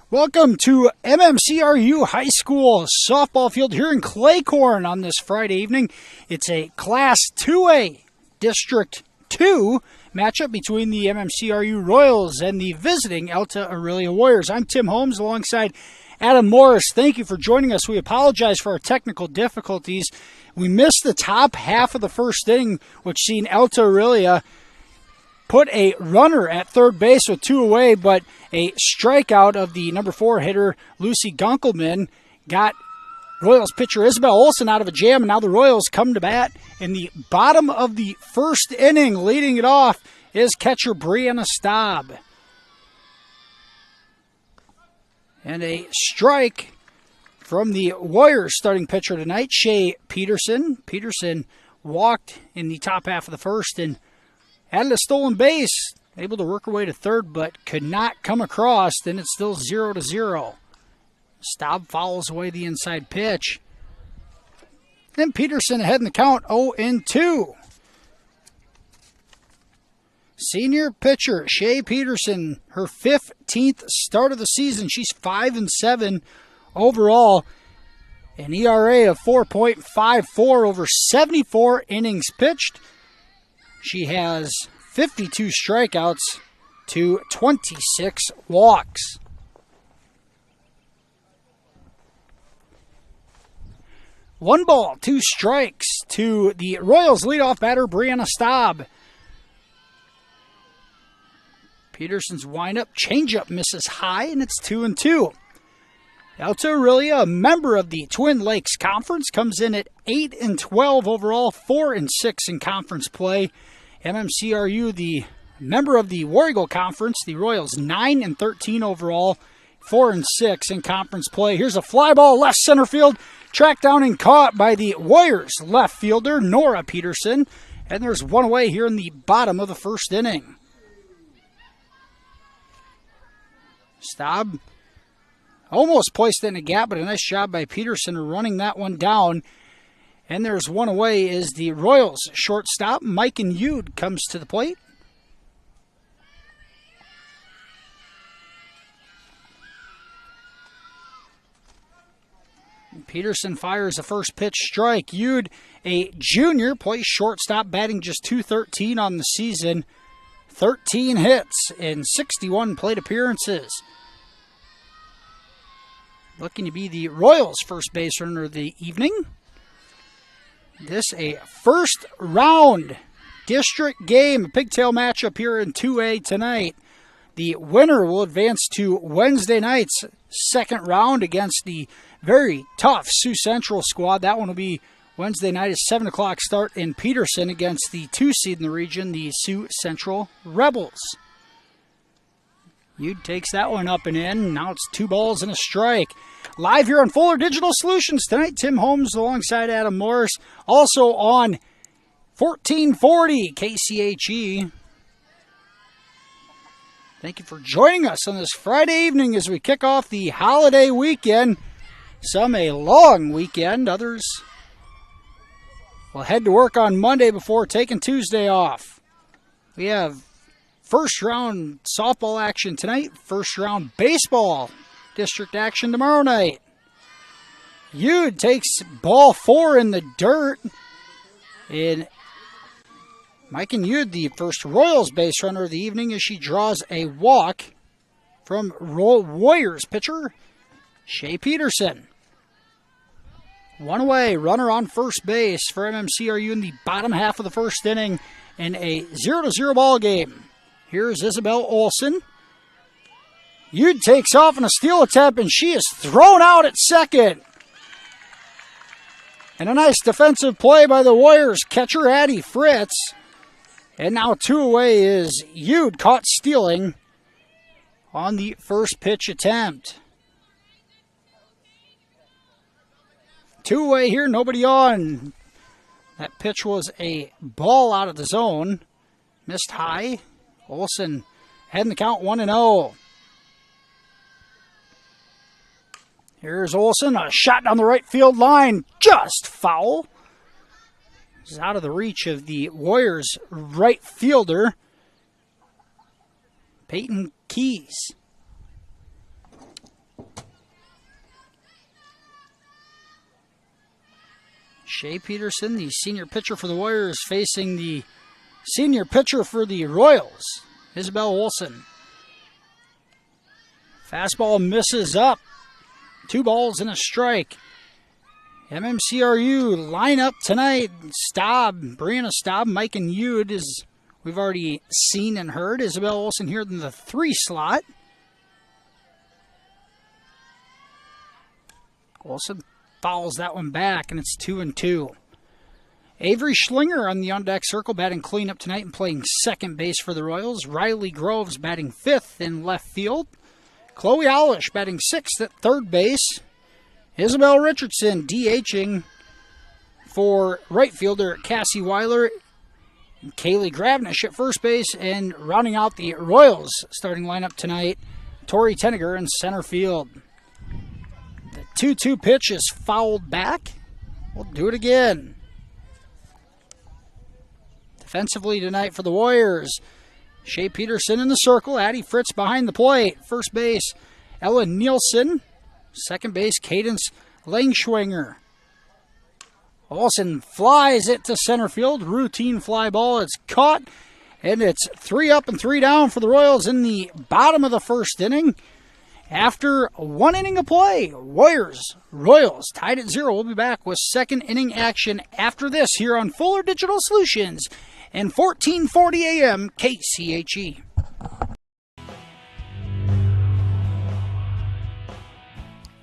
Welcome to MMCRU High School softball field here in Claycorn on this Friday evening. It's a Class 2A District 2 matchup between the MMCRU Royals and the visiting Alta-Aurelia Warriors. I'm Tim Holmes alongside Adam Morris. Thank you for joining us. We apologize for our technical difficulties. We missed the top half of the first inning, which seen Alta-Aurelia put a runner at third base with two away, but a strikeout of the number 4 hitter, Lucy Gunkelman, got Royals pitcher Isabel Olsen out of a jam, and now the Royals come to bat in the bottom of the first inning. Leading it off is catcher Brianna Staub. And a strike from the Warriors starting pitcher tonight, Shea Peterson. Peterson walked in the top half of the first and added a stolen base, able to work her way to third, but could not come across. Then it's still 0-0. Staub fouls away the inside pitch. Then Peterson ahead in the count, 0-2. Senior pitcher Shea Peterson, her 15th start of the season. She's 5-7 overall. An ERA of 4.54 over 74 innings pitched. She has 52 strikeouts to 26 walks. One ball, 2 strikes to the Royals leadoff batter, Brianna Staub. Peterson's windup, changeup misses high, and it's 2-2. Alta-Aurelia, a member of the Twin Lakes Conference, comes in at 8-12 overall, 4-6 in conference play. MMCRU, the member of the War Eagle Conference, the Royals 9-13 overall, 4-6 in conference play. Here's a fly ball left center field, tracked down and caught by the Warriors left fielder Nora Peterson, and there's one away here in the bottom of the first inning. Staub almost placed it in a gap, but a nice job by Peterson running that one down. And there's one away as the Royals shortstop, Mike Yude, comes to the plate. Peterson fires a first pitch strike. Yude, a junior, plays shortstop, batting just .213 on the season. 13 hits in 61 plate appearances. Looking to be the Royals' first base runner of the evening. This a first round district game, a pigtail matchup here in 2A tonight. The winner will advance to Wednesday night's second round against the very tough Sioux Central squad. That one will be Wednesday night at 7 o'clock start in Peterson against the 2 seed in the region, the Sioux Central Rebels. Yude takes that one up and in. Now it's 2 balls and a strike. Live here on Fuller Digital Solutions tonight. Tim Holmes alongside Adam Morris. Also on 1440 KCHE. Thank you for joining us on this Friday evening as we kick off the holiday weekend. Some a long weekend. Others will head to work on Monday before taking Tuesday off. We have first round softball action tonight. First round baseball district action tomorrow night. Yude takes ball 4 in the dirt. And Mike Yude, the first Royals base runner of the evening, as she draws a walk from Warriors pitcher Shea Peterson. One away, runner on first base for MMCRU in the bottom half of the first inning in a 0-0 ball game. Here's Isabel Olsen. Yude takes off in a steal attempt, and she is thrown out at second. And a nice defensive play by the Warriors catcher, Addie Fritz. And now 2 away is Yude caught stealing on the first pitch attempt. 2 away here, nobody on. That pitch was a ball out of the zone. Missed high. Olsen heading the count 1-0. Here's Olsen, a shot down the right field line, just foul. It's out of the reach of the Warriors' right fielder, Peyton Keys. Shea Peterson, the senior pitcher for the Warriors, facing the senior pitcher for the Royals, Isabel Olson. Fastball misses up. 2 balls and a strike. MMCRU lineup tonight. Brianna Staub, Mike and Yude, as we've already seen and heard. Isabel Olson here in the 3 slot. Olson fouls that one back, and it's 2-2. Avery Schlinger on the on-deck circle, batting cleanup tonight and playing second base for the Royals. Riley Groves batting 5th in left field. Chloe Owlish batting 6th at third base. Isabel Richardson DHing for right fielder Cassie Weiler. And Kaylee Gravnish at first base. And rounding out the Royals starting lineup tonight, Tori Tenniger in center field. The 2-2 pitch is fouled back. We'll do it again. Defensively tonight for the Warriors, Shea Peterson in the circle, Addie Fritz behind the plate. First base, Ellen Nielsen. Second base, Cadence Langschwinger. Olsen flies it to center field. Routine fly ball. It's caught, and it's 3 up and 3 down for the Royals in the bottom of the first inning. After 1 inning of play, Royals tied at 0. We'll be back with second inning action after this here on Fuller Digital Solutions and 1440 AM KCHE.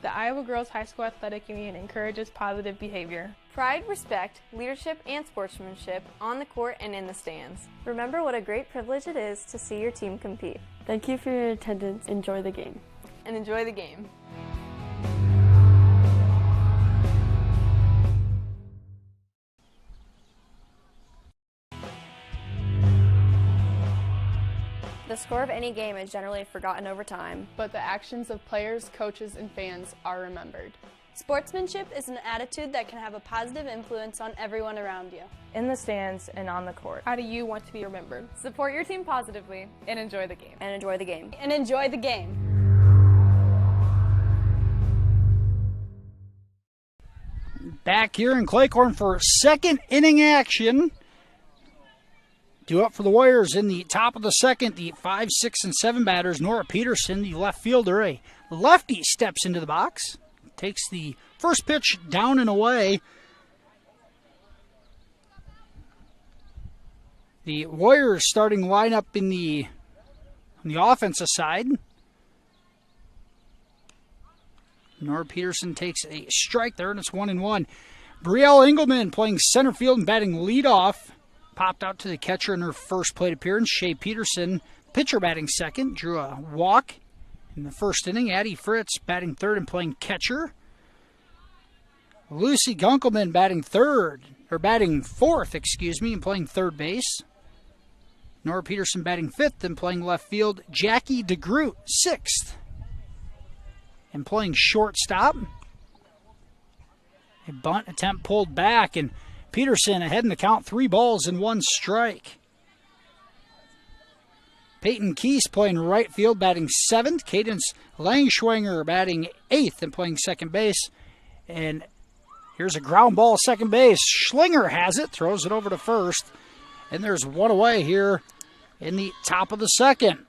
The Iowa Girls High School Athletic Union encourages positive behavior. Pride, respect, leadership, and sportsmanship on the court and in the stands. Remember what a great privilege it is to see your team compete. Thank you for your attendance. Enjoy the game. And enjoy the game. The score of any game is generally forgotten over time, But the actions of players, coaches, and fans are remembered. Sportsmanship is an attitude that can have a positive influence on everyone around you. In the stands and on the court. How do you want to be remembered? Support your team positively and enjoy the game. and enjoy the game. And enjoy the game. Back here in Claycorn for second inning action. 2 up for the Warriors in the top of the second. The 5, 6, and 7 batters. Nora Peterson, the left fielder, a lefty, steps into the box. Takes the first pitch down and away. The Warriors starting lineup on the offensive side. Nora Peterson takes a strike there, and it's 1-1. Brielle Engelman playing center field and batting leadoff. Popped out to the catcher in her first plate appearance. Shea Peterson, pitcher, batting second, drew a walk in the first inning. Addie Fritz batting third and playing catcher. Lucy Gunkelman batting fourth, and playing third base. Nora Peterson batting fifth and playing left field. Jackie DeGroot, sixth, and playing shortstop. A bunt attempt pulled back, and Peterson ahead in the count, 3 balls and 1 strike. Peyton Keese playing right field, batting 7th. Cadence Langschwinger batting 8th and playing second base. And here's a ground ball second base. Schlinger has it, throws it over to first. And there's one away here in the top of the second.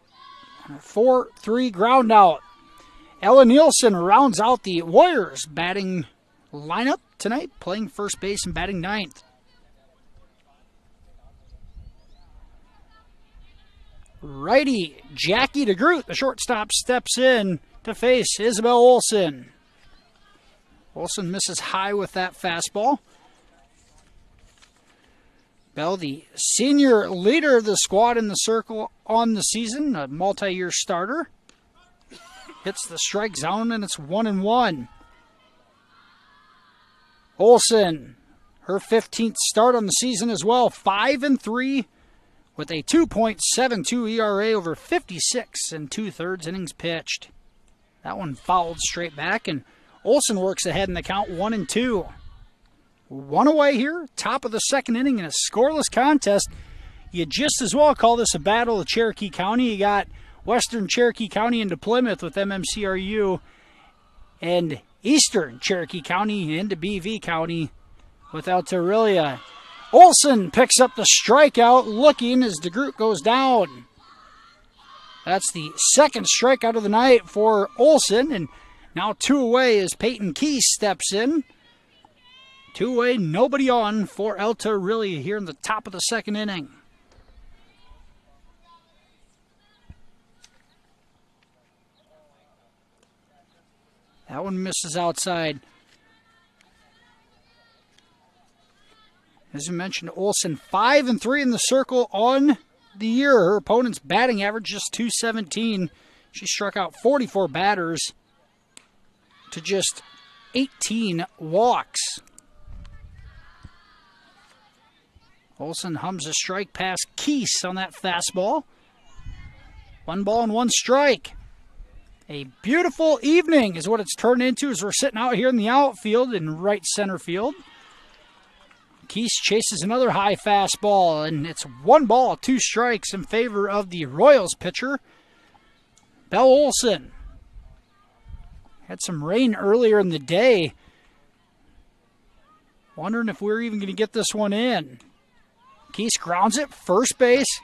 4-3 ground out. Ella Nielsen rounds out the Warriors batting lineup tonight, playing first base and batting 9th. Righty Jackie DeGroot, the shortstop, steps in to face Isabel Olson. Olson misses high with that fastball. Bell, the senior leader of the squad in the circle on the season, a multi-year starter, hits the strike zone, and it's 1-1. Olson, her 15th start on the season as well, 5-3 with a 2.72 ERA over 56 2/3 innings pitched. That one fouled straight back, and Olson works ahead in the count, 1-2. One away here, top of the second inning in a scoreless contest. You just as well call this a battle of Cherokee County. You got Western Cherokee County into Plymouth with MMCRU, and Eastern Cherokee County into BV County with Alta-Aurelia. Olsen picks up the strikeout, looking as DeGroot goes down. That's the second strikeout of the night for Olsen, and now 2 away as Peyton Key steps in. 2 away, nobody on for Alta-Aurelia here in the top of the second inning. That one misses outside. As I mentioned, Olsen 5-3 in the circle on the year. Her opponent's batting average just .217. She struck out 44 batters to just 18 walks. Olsen hums a strike past Keese on that fastball. 1 ball and 1 strike. A beautiful evening is what it's turned into as we're sitting out here in the outfield in right center field. Keese chases another high fastball, and it's 1 ball, 2 strikes in favor of the Royals pitcher, Belle Olsen. Had some rain earlier in the day. Wondering if we're even going to get this one in. Keese grounds it, first base.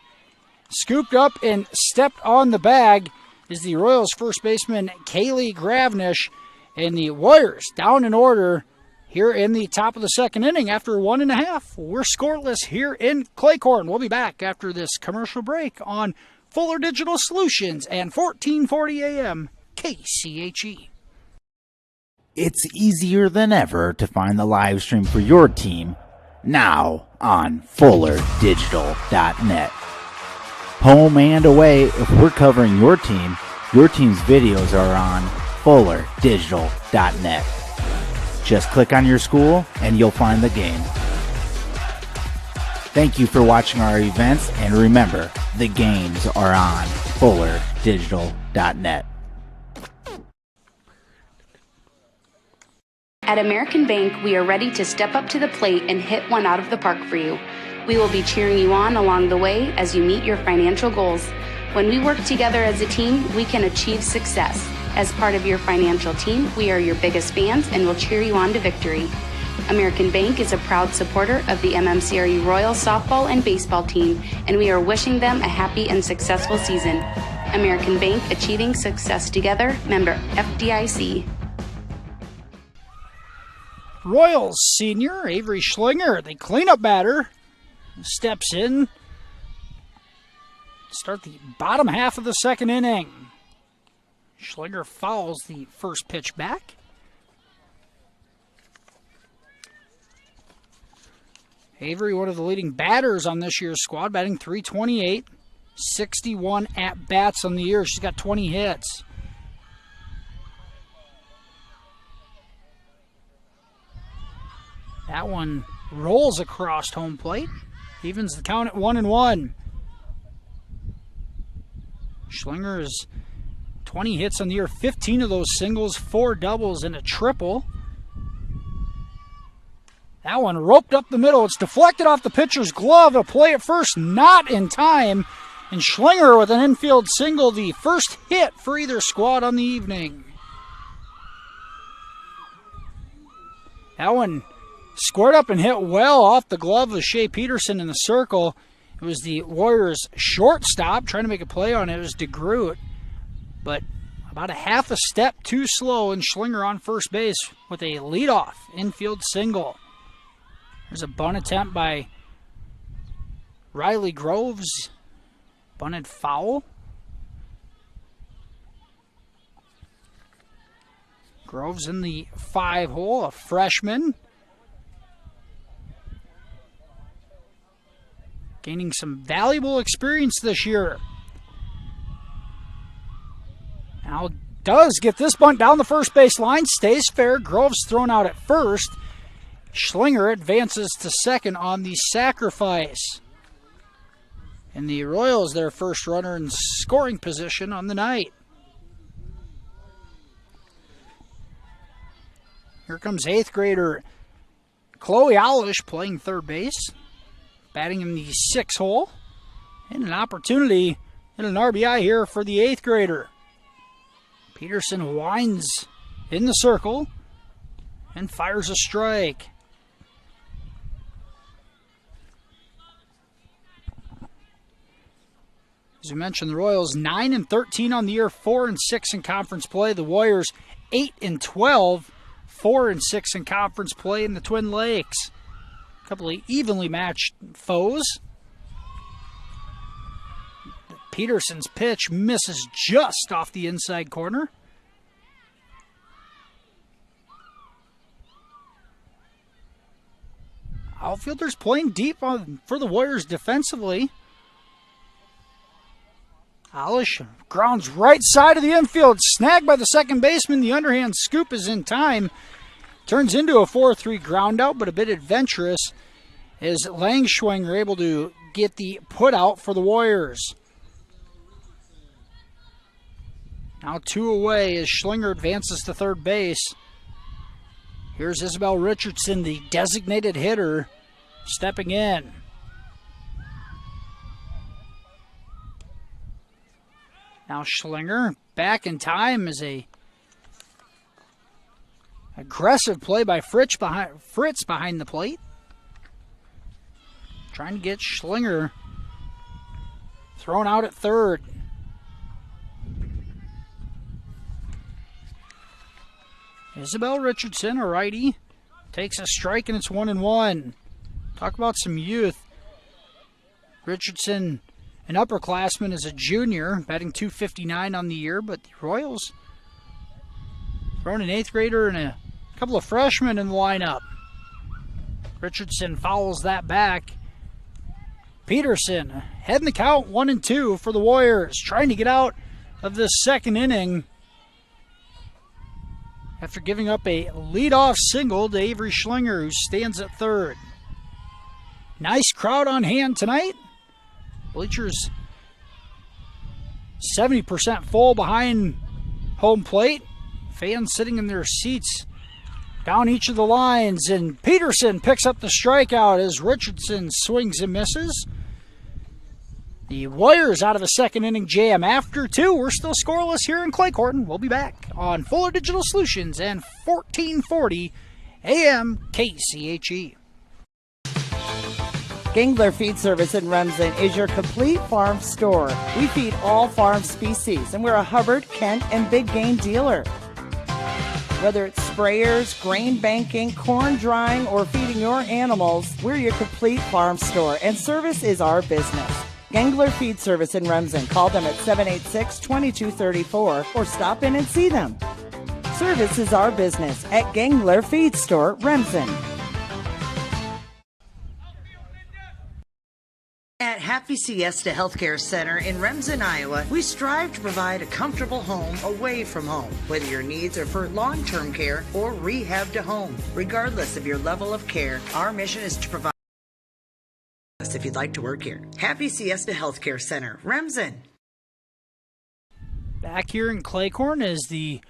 Scooped up and stepped on the bag is the Royals first baseman, Kaylee Gravnish. And the Warriors down in order here in the top of the second inning after 1.5. We're scoreless here in Claycorn. We'll be back after this commercial break on Fuller Digital Solutions and 1440 AM KCHE. It's easier than ever to find the live stream for your team now on FullerDigital.net. Home and away, if we're covering your team's videos are on FullerDigital.net. Just click on your school and you'll find the game. Thank you for watching our events, and remember, the games are on FullerDigital.net. At American Bank, we are ready to step up to the plate and hit one out of the park for you. We will be cheering you on along the way as you meet your financial goals. When we work together as a team, we can achieve success. As part of your financial team, we are your biggest fans and will cheer you on to victory. American Bank is a proud supporter of the MMCRU Royals softball and baseball team, and we are wishing them a happy and successful season. American Bank, achieving success together, member FDIC. Royals senior Avery Schlinger, the cleanup batter, steps in. Start the bottom half of the second inning. Schlinger fouls the first pitch back. Avery, one of the leading batters on this year's squad, batting .328, 61 at-bats on the year. She's got 20 hits. That one rolls across home plate. Evens the count at 1-1. Schlinger is 20 hits on the year, 15 of those singles, 4 doubles, and a triple. That one roped up the middle. It's deflected off the pitcher's glove. A play at first, not in time. And Schlinger with an infield single, the first hit for either squad on the evening. That one squared up and hit well off the glove of Shea Peterson in the circle. It was the Warriors' shortstop trying to make a play on it. It was DeGroot, but about a half a step too slow, and Schlinger on first base with a leadoff infield single. There's a bunt attempt by Riley Groves. Bunted foul. Groves in the 5-hole, a freshman. Gaining some valuable experience this year. Now does get this bunt down the first base line. Stays fair. Groves thrown out at first. Schlinger advances to second on the sacrifice. And the Royals, their first runner in scoring position on the night. Here comes 8th grader Chloe Owlish playing third base. Batting in the 6-hole. And an opportunity and an RBI here for the 8th grader. Peterson winds in the circle and fires a strike. As we mentioned, the Royals 9-13 on the year, 4-6 in conference play. The Warriors 8-12, 4-6 in conference play in the Twin Lakes. A couple of evenly matched foes. Peterson's pitch misses just off the inside corner. Outfielders playing deep for the Warriors defensively. Alish grounds right side of the infield, snagged by the second baseman. The underhand scoop is in time. Turns into a 4-3 ground out, but a bit adventurous as Langschwinger able to get the put out for the Warriors. Now 2 away as Schlinger advances to third base. Here's Isabel Richardson, the designated hitter, stepping in. Now Schlinger back in time as a aggressive play by Fritz behind the plate. Trying to get Schlinger thrown out at third. Isabel Richardson, a righty, takes a strike and it's 1-1. Talk about some youth. Richardson, an upperclassman, is a junior, batting .259 on the year, but the Royals throwing an 8th grader and a couple of freshmen in the lineup. Richardson fouls that back. Peterson heading the count 1-2 for the Warriors, trying to get out of this second inning after giving up a leadoff single to Avery Schlinger, who stands at third. Nice crowd on hand tonight. Bleachers 70% full behind home plate. Fans sitting in their seats down each of the lines, and Peterson picks up the strikeout as Richardson swings and misses. The Warriors out of a second inning jam after 2. We're still scoreless here in Clay Court. We'll be back on Fuller Digital Solutions and 1440 AM KCHE. Gangler Feed Service in Remsen is your complete farm store. We feed all farm species, and we're a Hubbard, Kent, and big game dealer. Whether it's sprayers, grain banking, corn drying, or feeding your animals, we're your complete farm store, and service is our business. Gangler Feed Service in Remsen. Call them at 786-2234 or stop in and see them. Service is our business at Gangler Feed Store, Remsen. At Happy Siesta Healthcare Center in Remsen, Iowa, we strive to provide a comfortable home away from home, whether your needs are for long-term care or rehab to home. Regardless of your level of care, our mission is to provide if you'd like to work here. Happy Siesta Healthcare Center, Remsen. Back here in Claycorn as the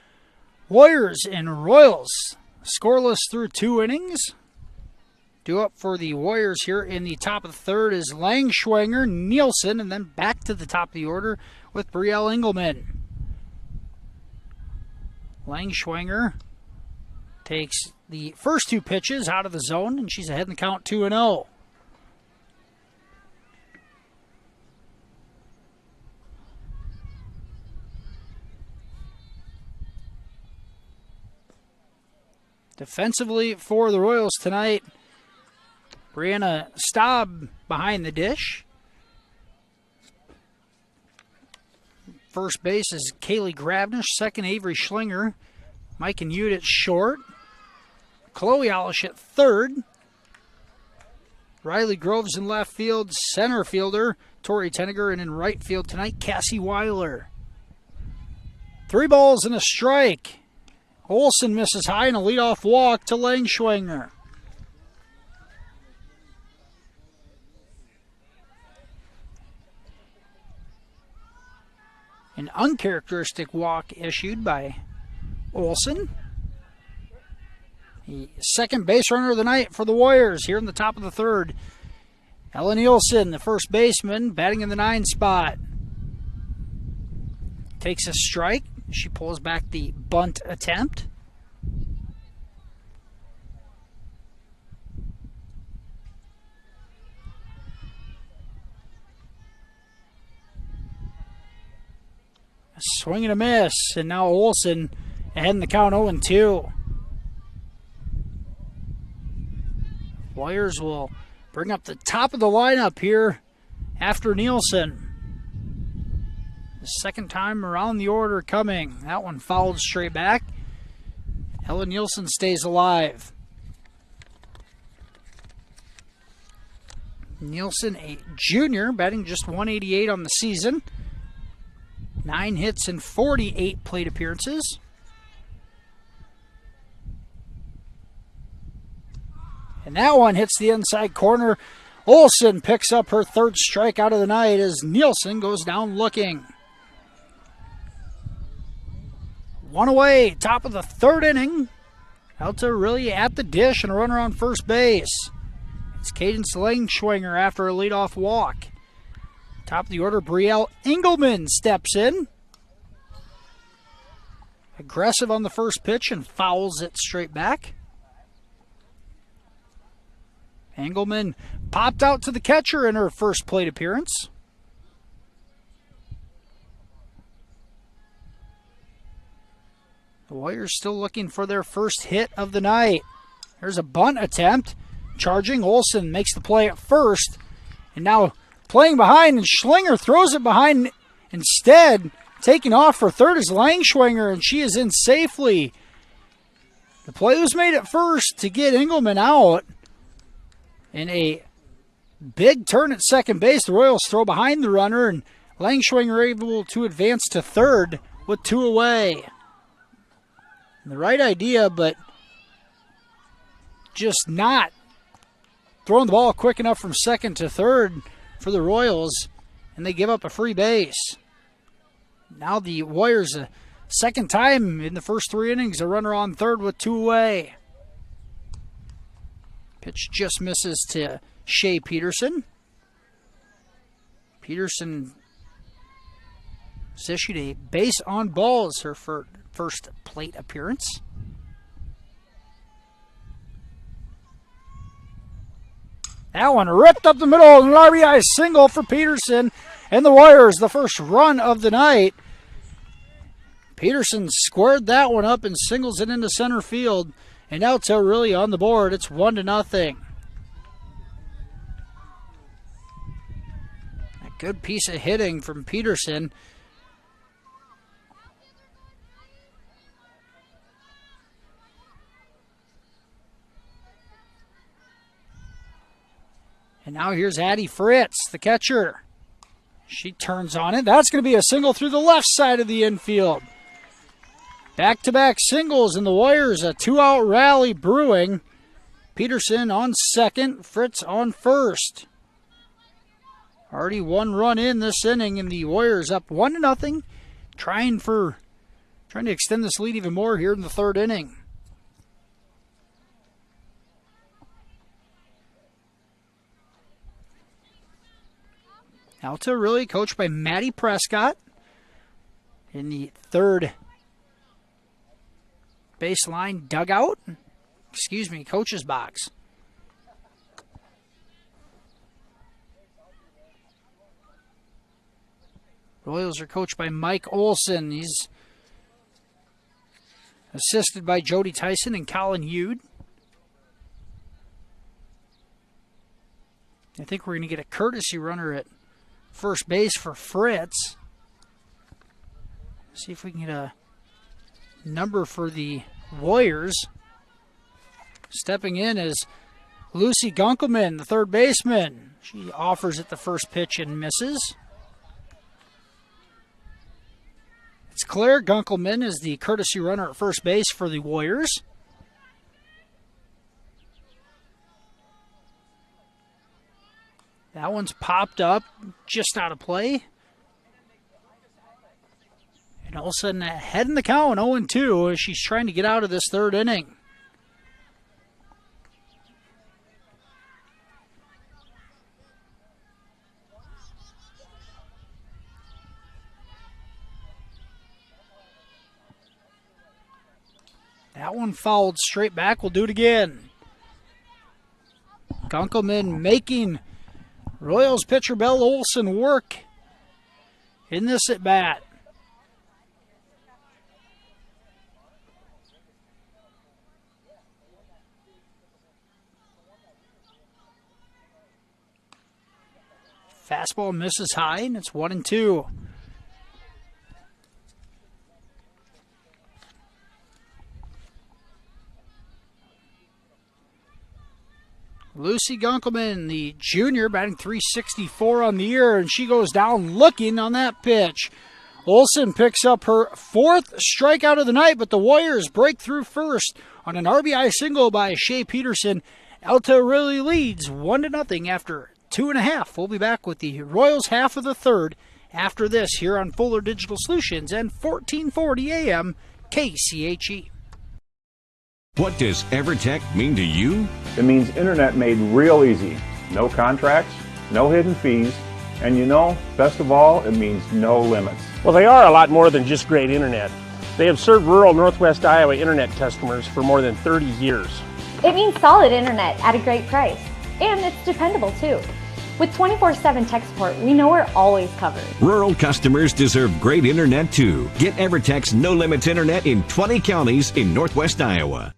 Warriors and Royals scoreless through 2 innings. Due up for the Warriors here in the top of the third is Langschwinger, Nielsen, and then back to the top of the order with Brielle Engelman. Langschwinger takes the first 2 pitches out of the zone, and she's ahead in the count 2-0. Defensively for the Royals tonight, Brianna Staub behind the dish. First base is Kaylee Gravnish. Second, Avery Schlinger. Mike and Udit short. Chloe Alish at third. Riley Groves in left field. Center fielder Tori Tenniger, and in right field tonight, Cassie Weiler. 3 balls and a strike. Olsen misses high and a leadoff walk to Langschwinger. An uncharacteristic walk issued by Olsen. The second base runner of the night for the Warriors here in the top of the third. Ellen Nielsen, the first baseman, batting in the 9 spot. Takes a strike. She pulls back the bunt attempt. swing and a miss, and now Olsen ahead in the count 0-2. Warriors will bring up the top of the lineup here after Nielsen. The second time around the order coming. That one fouled straight back. Ella Nielsen stays alive. Nielsen, a junior, batting just 188 on the season. 9 hits and 48 plate appearances. And that one hits the inside corner. Olsen picks up her third strikeout of the night as Nielsen goes down looking. 1 away, top of the third inning. Alta-Aurelia at the dish and a runner on first base. It's Cadence Langschwinger after a leadoff walk. Top of the order, Brielle Engelman steps in. Aggressive on the first pitch and fouls it straight back. Engelman popped out to the catcher in her first plate appearance. The Warriors still looking for their first hit of the night. There's a bunt attempt. Charging, Olsen makes the play at first. And now playing behind, and Schlinger throws it behind instead. Taking off for third is Langschwinger, and she is in safely. The play was made at first to get Engelman out. In a big turn at second base, the Royals throw behind the runner, and Langschwinger able to advance to third with 2 away. The right idea, but just not throwing the ball quick enough from second to third for the Royals, and they give up a free base. Now the Warriors, a second time in the first 3 innings, a runner on third with 2 away. Pitch just misses to Shea Peterson. Peterson has issued a base on balls her first plate appearance. That one ripped up the middle, an RBI single for Peterson, and the Warriors, the first run of the night. Peterson squared that one up and singles it into center field, and now really on the board. It's 1-0. A good piece of hitting from Peterson. And now here's Addie Fritz, the catcher. She turns on it. That's going to be a single through the left side of the infield. Back-to-back singles, and the Warriors, a 2-out rally brewing. Peterson on second, Fritz on first. Already 1 run in this inning, and the Warriors up 1-0, trying to extend this lead even more here in the third inning. Alta-Aurelia coached by Maddie Prescott in the third baseline dugout. Coach's box. Royals are coached by Mike Olson. He's assisted by Jody Tyson and Colin Hughes. I think we're going to get a courtesy runner at first base for Fritz. See if we can get a number for the Warriors. Stepping in is Lucy Gunkelman, the third baseman. She offers at the first pitch and misses. It's Claire Gunkelman is the courtesy runner at first base for the Warriors. That one's popped up, just out of play. And all of a sudden, ahead in the count, 0-2, as she's trying to get out of this third inning. That one fouled straight back. We'll do it again. Gunkelman making Royals pitcher Belle Olsen work in this at bat. Fastball misses high, and it's 1-2. Lucy Gunkelman, the junior, batting .364 on the year, and she goes down looking on that pitch. Olsen picks up her 4th strikeout of the night, but the Warriors break through first on an RBI single by Shea Peterson. Alta-Aurelia leads 1-0 after 2.5. We'll be back with the Royals half of the third after this here on Fuller Digital Solutions and 1440 AM KCHE. What does EverTech mean to you? It means internet made real easy. No contracts, no hidden fees, and best of all, it means no limits. Well, they are a lot more than just great internet. They have served rural Northwest Iowa internet customers for more than 30 years. It means solid internet at a great price. And it's dependable too. With 24/7 tech support, we know we're always covered. Rural customers deserve great internet too. Get EverTech's no limits internet in 20 counties in Northwest Iowa.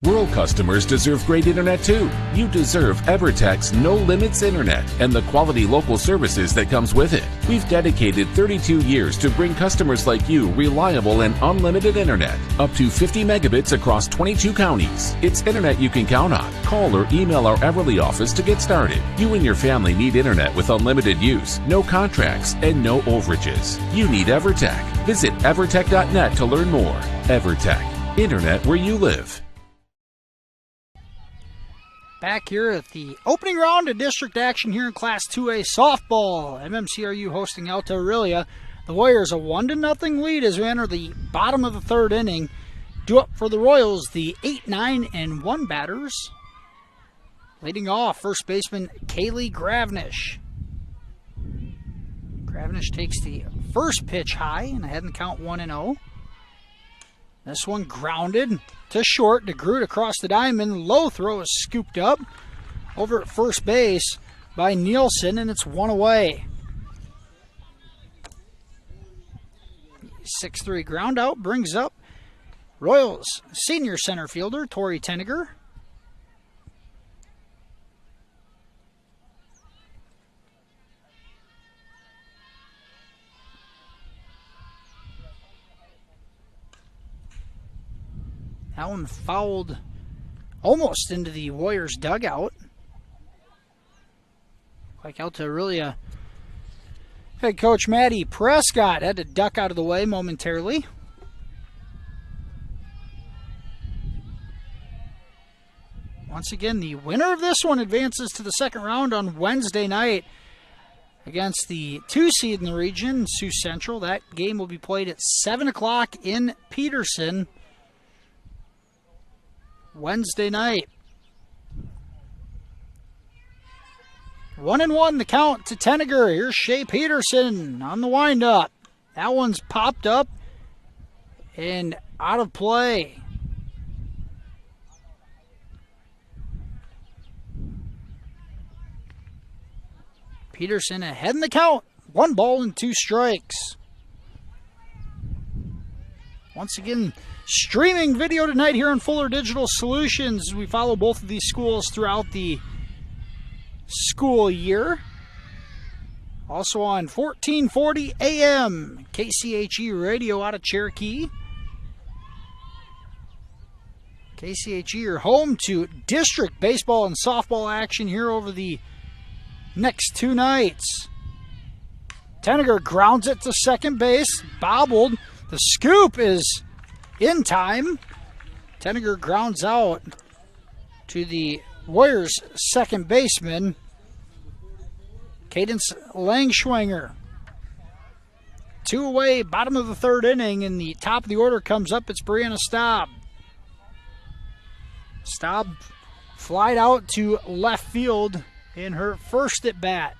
Rural customers deserve great internet too. You deserve EverTech's No Limits Internet and the quality local services that comes with it. We've dedicated 32 years to bring customers like you reliable and unlimited internet, up to 50 megabits across 22 counties. It's internet you can count on. Call or email our Everly office to get started. You and your family need internet with unlimited use, no contracts, and no overages. You need EverTech. Visit evertech.net to learn more. EverTech, internet where you live. Back here at the opening round of district action here in Class 2A softball. MMCRU hosting Alta-Aurelia. The Warriors a 1-0 lead as we enter the bottom of the third inning. Due up for the Royals, the 8, 9, and 1 batters. Leading off, first baseman Kaylee Gravnish. Gravnish takes the first pitch high and ahead in the count 1-0. This one grounded to short. DeGroot across the diamond. Low throw is scooped up over at first base by Nielsen, and it's 1 away. 6-3 ground out brings up Royals senior center fielder Tori Tenniger. That one fouled almost into the Warriors dugout. Like Alta-Aurelia head coach Maddie Prescott had to duck out of the way momentarily. Once again, the winner of this one advances to the second round on Wednesday night against the 2 seed in the region, Sioux Central. That game will be played at 7 o'clock in Peterson Wednesday night. 1-1 the count to Tenniger. Here's Shea Peterson on the windup. That one's popped up and out of play. Peterson ahead in the count. 1 ball and 2 strikes. Once again, streaming video tonight here on Fuller Digital Solutions. We follow both of these schools throughout the school year. Also on 1440 AM, KCHE Radio out of Cherokee. KCHE are home to district baseball and softball action here over the next 2 nights. Tenniger grounds it to second base, bobbled. The scoop is in time. Tenniger grounds out to the Warriors' second baseman, Cadence Langschwanger. 2 away, bottom of the third inning, and the top of the order comes up. It's Brianna Staub. Staub flied out to left field in her first at bat.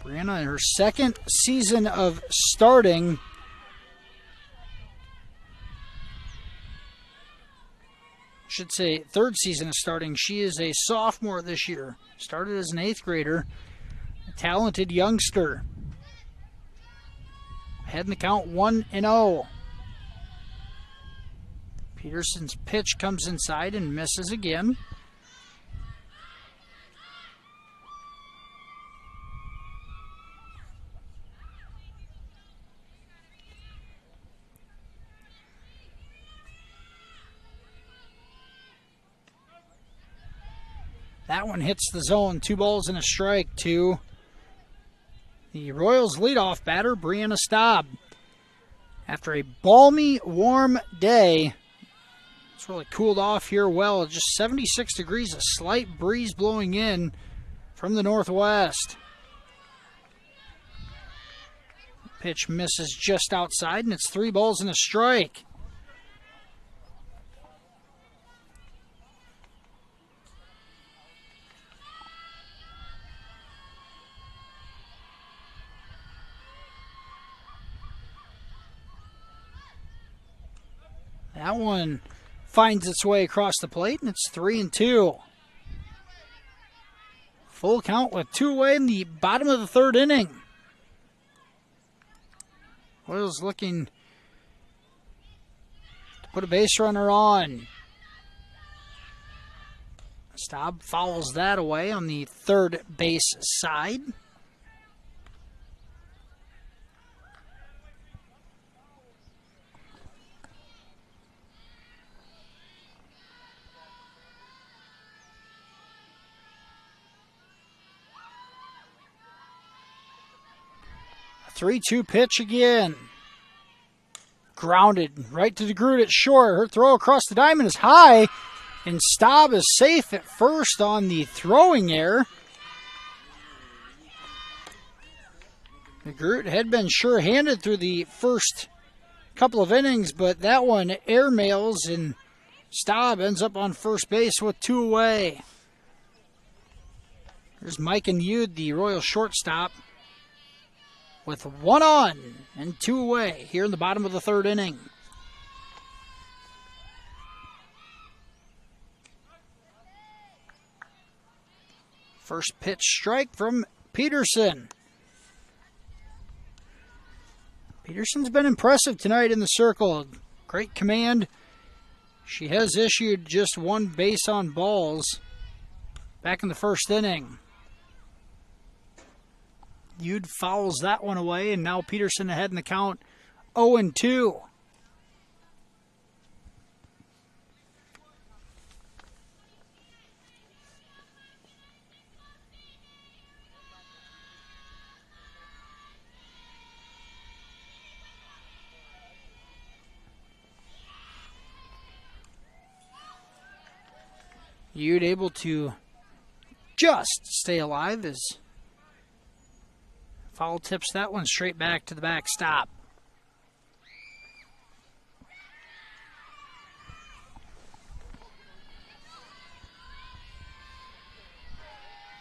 Brianna in her second season of starting. Should say third season of starting. She is a sophomore this year. Started as an 8th grader. A talented youngster. Ahead in the count 1-0. Peterson's pitch comes inside and misses again. That one hits the zone. 2 balls and a strike to the Royals leadoff batter, Brianna Staub. After a balmy, warm day, it's really cooled off here well. Just 76 degrees, a slight breeze blowing in from the northwest. Pitch misses just outside, and it's 3 balls and a strike. That one finds its way across the plate, and it's 3-2. Full count with 2 away in the bottom of the 3rd inning. Royals looking to put a base runner on. Staub fouls that away on the 3rd base side. A 3-2 pitch again. Grounded right to DeGroot at short. Her throw across the diamond is high, and Staub is safe at first on the throwing error. DeGroot had been sure-handed through the first couple of innings, but that one airmails, and Staub ends up on first base with 2 away. There's Mike and Yude, the Royal shortstop, with 1 on and 2 away here in the bottom of the 3rd inning. First pitch strike from Peterson. Peterson's been impressive tonight in the circle. Great command. She has issued just 1 base on balls back in the 1st inning. Yude fouls that one away, and now Peterson ahead in the count, 0-2. Yude able to just stay alive as foul tips that one straight back to the backstop.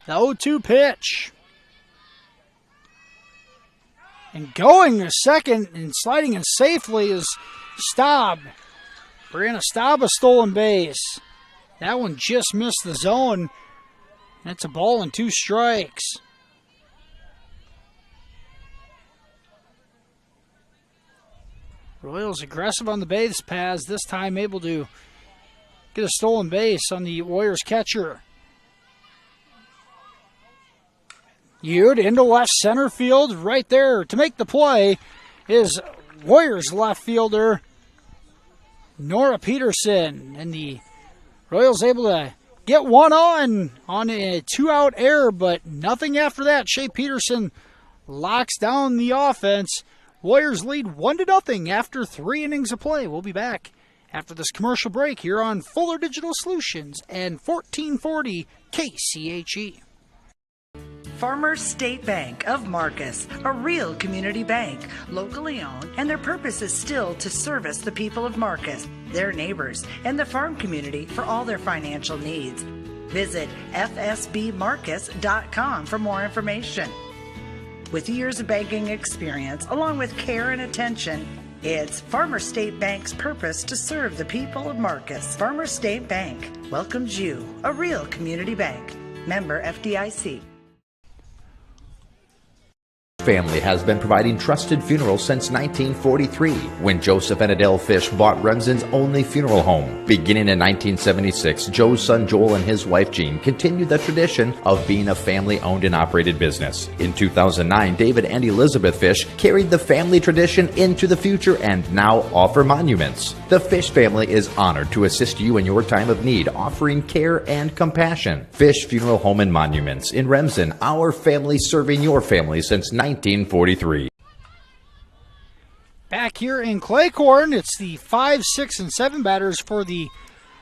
The 0-2 pitch. And going to second and sliding in safely is Staub. Brianna Staub, a stolen base. That one just missed the zone. That's a ball and 2 strikes. Royals aggressive on the base paths, this time able to get a stolen base on the Warriors catcher. Yude into left center field. Right there to make the play is Warriors left fielder Nora Peterson. And the Royals able to get 1 on a 2-out error, but nothing after that. Shea Peterson locks down the offense. Warriors lead 1-0 after 3 innings of play. We'll be back after this commercial break here on Fuller Digital Solutions and 1440 KCHE. Farmers State Bank of Marcus, a real community bank, locally owned, and their purpose is still to service the people of Marcus, their neighbors, and the farm community for all their financial needs. Visit fsbmarcus.com for more information. With years of banking experience, along with care and attention, it's Farmers State Bank's purpose to serve the people of Marcus. Farmers State Bank welcomes you, a real community bank. Member FDIC. family has been providing trusted funerals since 1943, when Joseph and Adele Fish bought Remsen's only funeral home. Beginning in 1976, Joe's son Joel and his wife Jean continued the tradition of being a family-owned and operated business. In 2009, David and Elizabeth Fish carried the family tradition into the future and now offer monuments. The Fish family is honored to assist you in your time of need, offering care and compassion. Fish Funeral Home and Monuments in Remsen, our family serving your family since 1943. Back here in Claycorn, it's the 5, 6, and 7 batters for the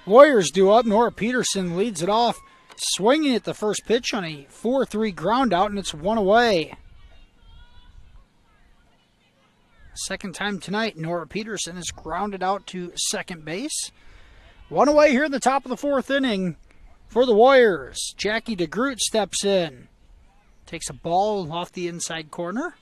Warriors due up. Nora Peterson leads it off, swinging at the first pitch on a 4-3 ground out, and it's 1 away. Second time tonight, Nora Peterson is grounded out to second base. 1 away here in the top of the 4th inning for the Warriors. Jackie DeGroot steps in. Takes a ball off the inside corner.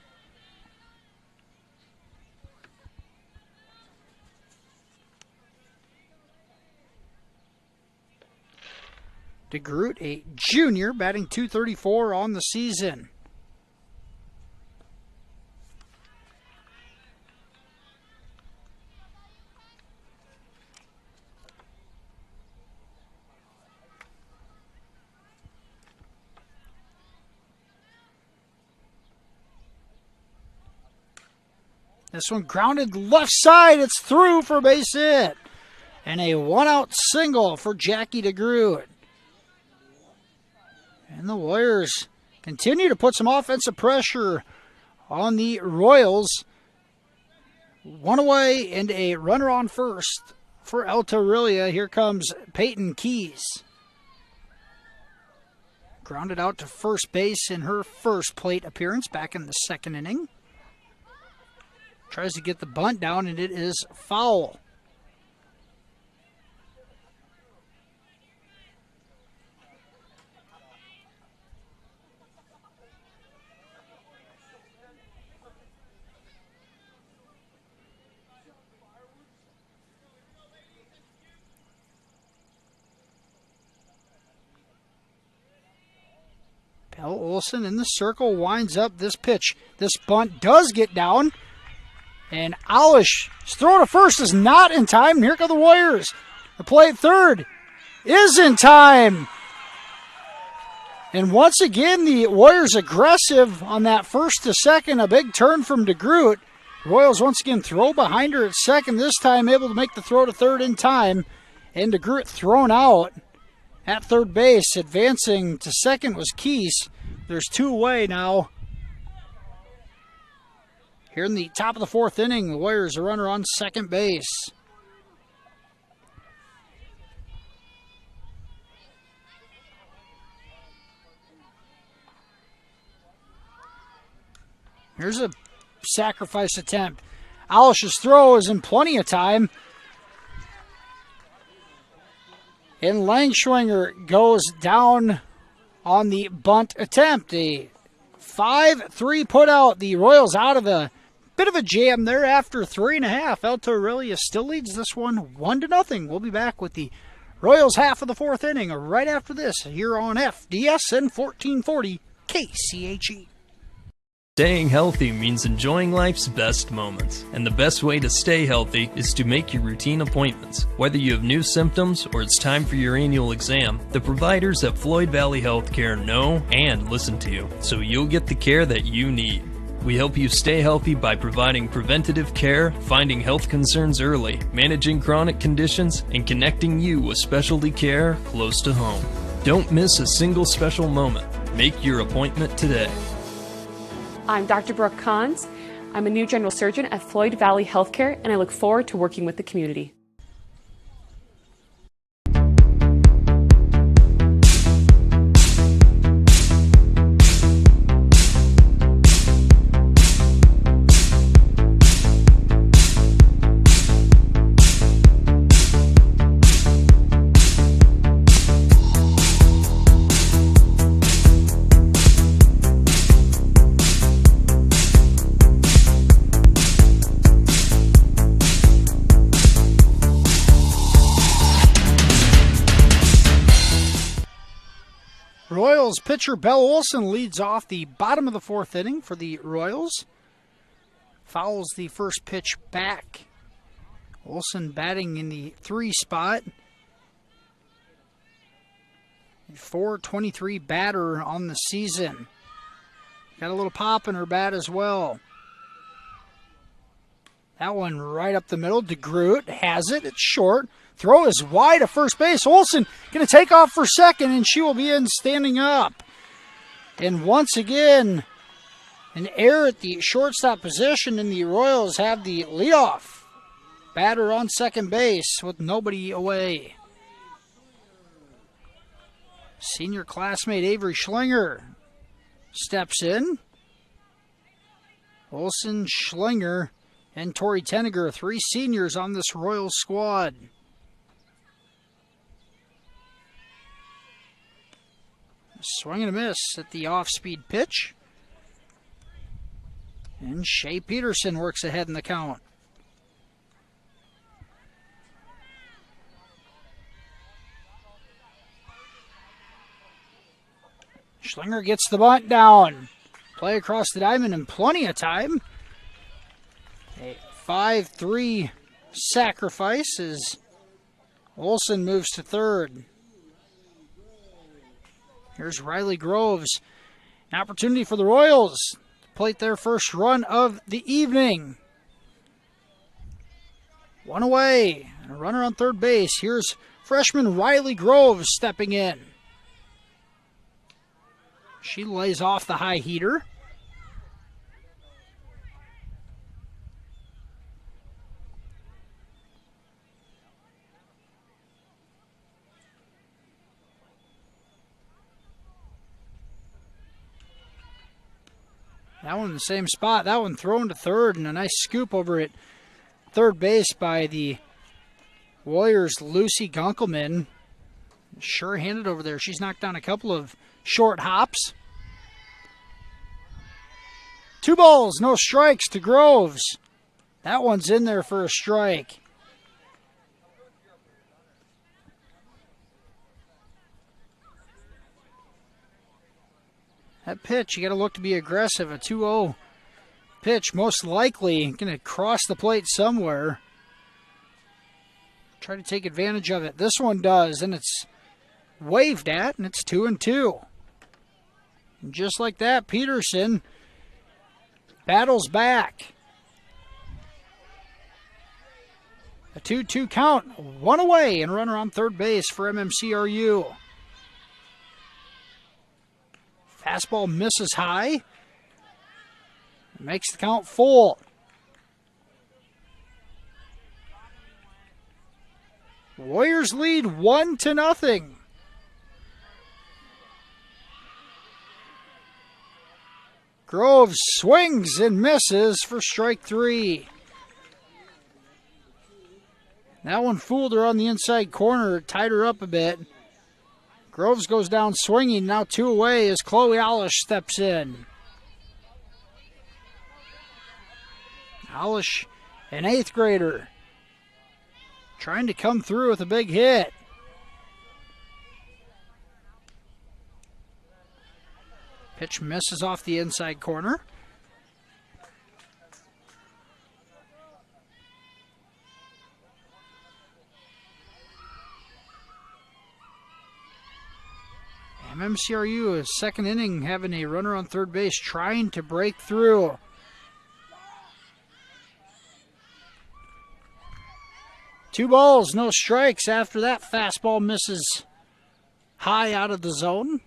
DeGroot, a junior, batting .234 on the season. This one grounded left side. It's through for a base hit. And a 1-out single for Jackie DeGroot. And the Warriors continue to put some offensive pressure on the Royals. 1 away and a runner on first for Alta-Aurelia. Here comes Peyton Keys. Grounded out to first base in her first plate appearance back in the 2nd inning. Tries to get the bunt down, and it is foul. Pell Olson in the circle winds up this pitch. This bunt does get down. And Alish, his throw to first is not in time. And here come the Warriors. The play at third is in time. And once again, the Warriors aggressive on that first to second. A big turn from DeGroot. Royals once again throw behind her at second. This time able to make the throw to third in time. And DeGroot thrown out at third base. Advancing to second was Keys. There's 2 away now. Here in the top of the 4th inning, the Warriors a runner on second base. Here's a sacrifice attempt. Alish's throw is in plenty of time. And Langschwinger goes down on the bunt attempt. A 5-3 put out. The Royals out of a bit of a jam there after 3.5. Alta-Aurelia still leads this one 1-0. We'll be back with the Royals half of the 4th inning right after this here on FDS and 1440 KCHE. Staying healthy means enjoying life's best moments, and the best way to stay healthy is to make your routine appointments. Whether you have new symptoms or it's time for your annual exam, the providers at Floyd Valley Healthcare know and listen to you, so you'll get the care that you need. We help you stay healthy by providing preventative care, finding health concerns early, managing chronic conditions, and connecting you with specialty care close to home. Don't miss a single special moment. Make your appointment today. I'm Dr. Brooke Kahns. I'm a new general surgeon at Floyd Valley Healthcare, and I look forward to working with the community. Royals pitcher Belle Olson leads off the bottom of the 4th inning for the Royals. Fouls the first pitch back. Olson batting in the 3 spot. A .423 batter on the season. Got a little pop in her bat as well. That one right up the middle. DeGroot has it. It's short. Throw is wide at first base. Olson going to take off for second, and she will be in standing up. And once again, an error at the shortstop position, and the Royals have the leadoff batter on second base with nobody away. Senior classmate Avery Schlinger steps in. Olson, Schlinger, and Tori Tenniger, 3 seniors on this Royals squad. Swing and a miss at the off-speed pitch. And Shea Peterson works ahead in the count. Schlinger gets the bunt down. Play across the diamond in plenty of time. A 5-3 sacrifice as Olson moves to third. Here's Riley Groves. An opportunity for the Royals to plate their first run of the evening. One away. And a runner on third base. Here's freshman Riley Groves stepping in. She lays off the high heater. That one in the same spot. That one thrown to third, and a nice scoop over at third base by the Warriors' Lucy Gunkelman. Sure-handed over there. She's knocked down a couple of short hops. 2 balls, no strikes to Groves. That one's in there for a strike. That pitch, you got to look to be aggressive. A 2-0 pitch, most likely going to cross the plate somewhere. Try to take advantage of it. This one does, and it's waved at, and it's 2-2. And just like that, Peterson battles back. A 2-2 count, 1 away, and runner on third base for MMCRU. Fastball misses high. Makes the count full. Warriors lead 1-0. Groves swings and misses for strike 3. That one fooled her on the inside corner, tied her up a bit. Groves goes down swinging, now 2 away as Chloe Alish steps in. Alish, an 8th grader, trying to come through with a big hit. Pitch misses off the inside corner. MMCRU, second inning, having a runner on third base, trying to break through. Two balls, no strikes after that fastball misses high out of the zone.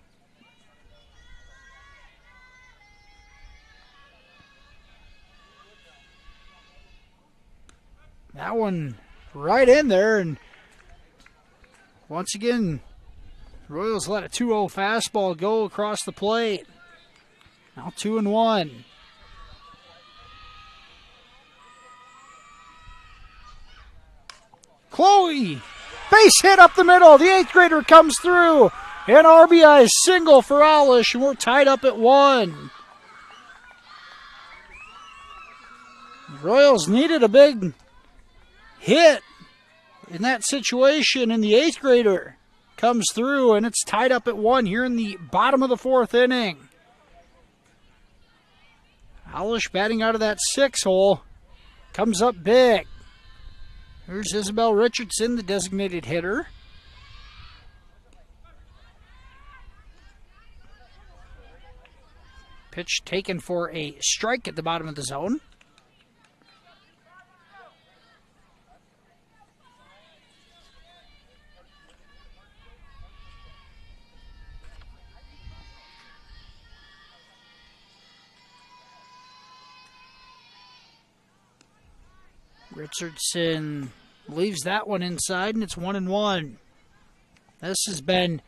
That one right in there, and once again, Royals let a 2-0 fastball go across the plate. Now 2-1. Chloe, base hit up the middle. The 8th grader comes through. An RBI single for Alish, and we're tied up at 1. Royals needed a big hit in that situation, and the 8th grader comes through, and it's tied up at 1 here in the bottom of the 4th inning. Alish batting out of that 6 hole. Comes up big. Here's Isabel Richardson, the designated hitter. Pitch taken for a strike at the bottom of the zone. Richardson leaves that one inside, and it's 1-1. This has been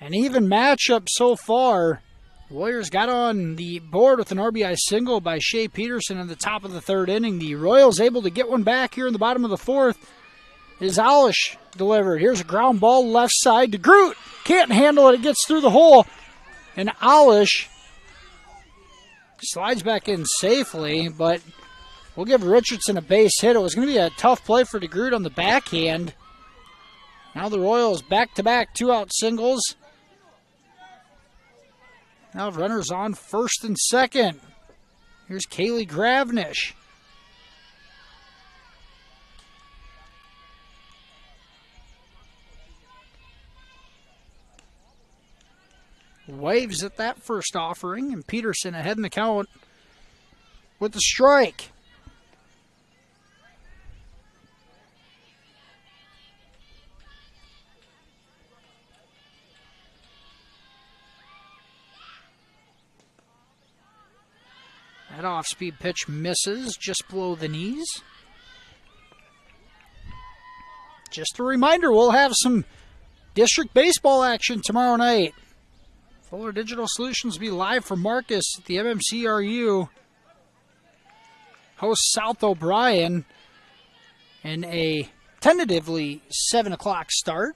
an even matchup so far. The Warriors got on the board with an RBI single by Shea Peterson in the top of the 3rd inning. The Royals able to get one back here in the bottom of the 4th. Is Alish delivered. Here's a ground ball left side to Groot. Can't handle it. It gets through the hole. And Alish slides back in safely, but we'll give Richardson a base hit. It was going to be a tough play for DeGroot on the backhand. Now the Royals back-to-back 2-out singles. Now runners on 1st and 2nd. Here's Kaylee Gravnish. Waves at that first offering, and Peterson ahead in the count with the strike. That off-speed pitch misses just below the knees. Just a reminder, we'll have some district baseball action tomorrow night. Fuller Digital Solutions will be live from Marcus at the MMCRU. Host South O'Brien in a tentatively 7 o'clock start.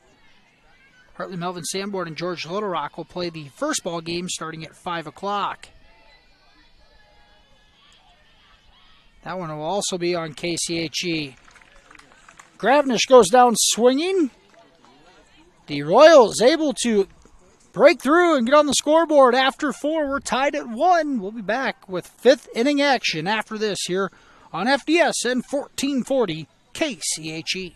Hartley Melvin Sanborn and George Little Rock will play the first ball game starting at 5 o'clock. That one will also be on KCHE. Gravnish goes down swinging. The Royals able to break through and get on the scoreboard after 4. We're tied at 1. We'll be back with 5th inning action after this here on FDS and 1440 KCHE.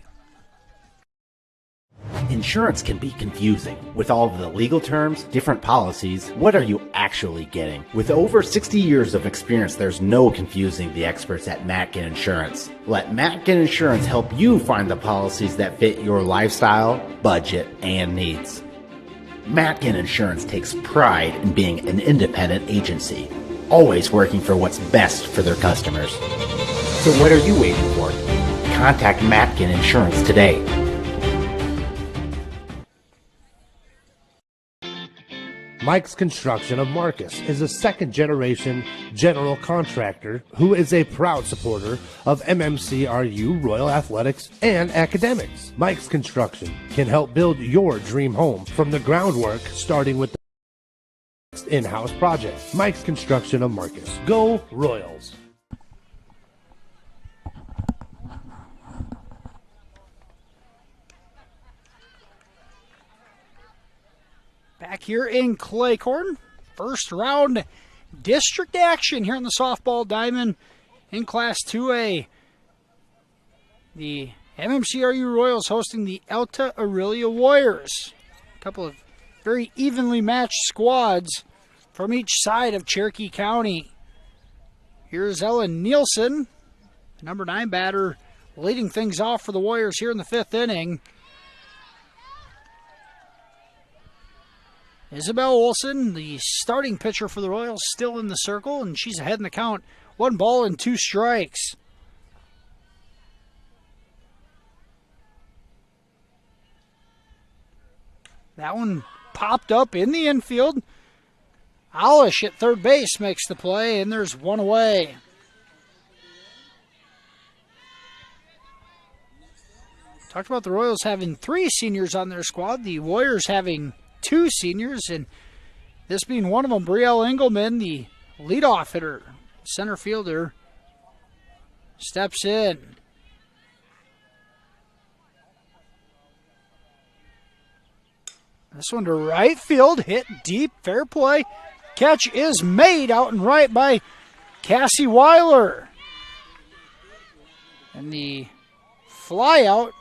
Insurance can be confusing. With all of the legal terms, different policies, what are you actually getting? With over 60 years of experience, there's no confusing the experts at Matkin Insurance. Let Matkin Insurance help you find the policies that fit your lifestyle, budget, and needs. Matkin Insurance takes pride in being an independent agency, always working for what's best for their customers. So what are you waiting for? Contact Matkin Insurance today. Mike's Construction of Marcus is a second-generation general contractor who is a proud supporter of MMCRU, Royal Athletics, and academics. Mike's Construction can help build your dream home from the groundwork, starting with the in-house project. Mike's Construction of Marcus. Go Royals! Back here in Claycorn, first round district action here in the softball diamond in Class 2A. The MMCRU Royals hosting the Alta-Aurelia Warriors. A couple of very evenly matched squads from each side of Cherokee County. Here's Ellen Nielsen, the number 9 batter, leading things off for the Warriors here in the 5th inning. Isabel Olson, the starting pitcher for the Royals, still in the circle, and she's ahead in the count. 1 ball and 2 strikes. That one popped up in the infield. Alish at third base makes the play, and there's 1 away. Talked about the Royals having 3 seniors on their squad. The Warriors having 2 seniors, and this being one of them, Brielle Engelman, the leadoff hitter, center fielder, steps in. This one to right field, hit deep, fair play. Catch is made out and right by Cassie Weiler. And the fly out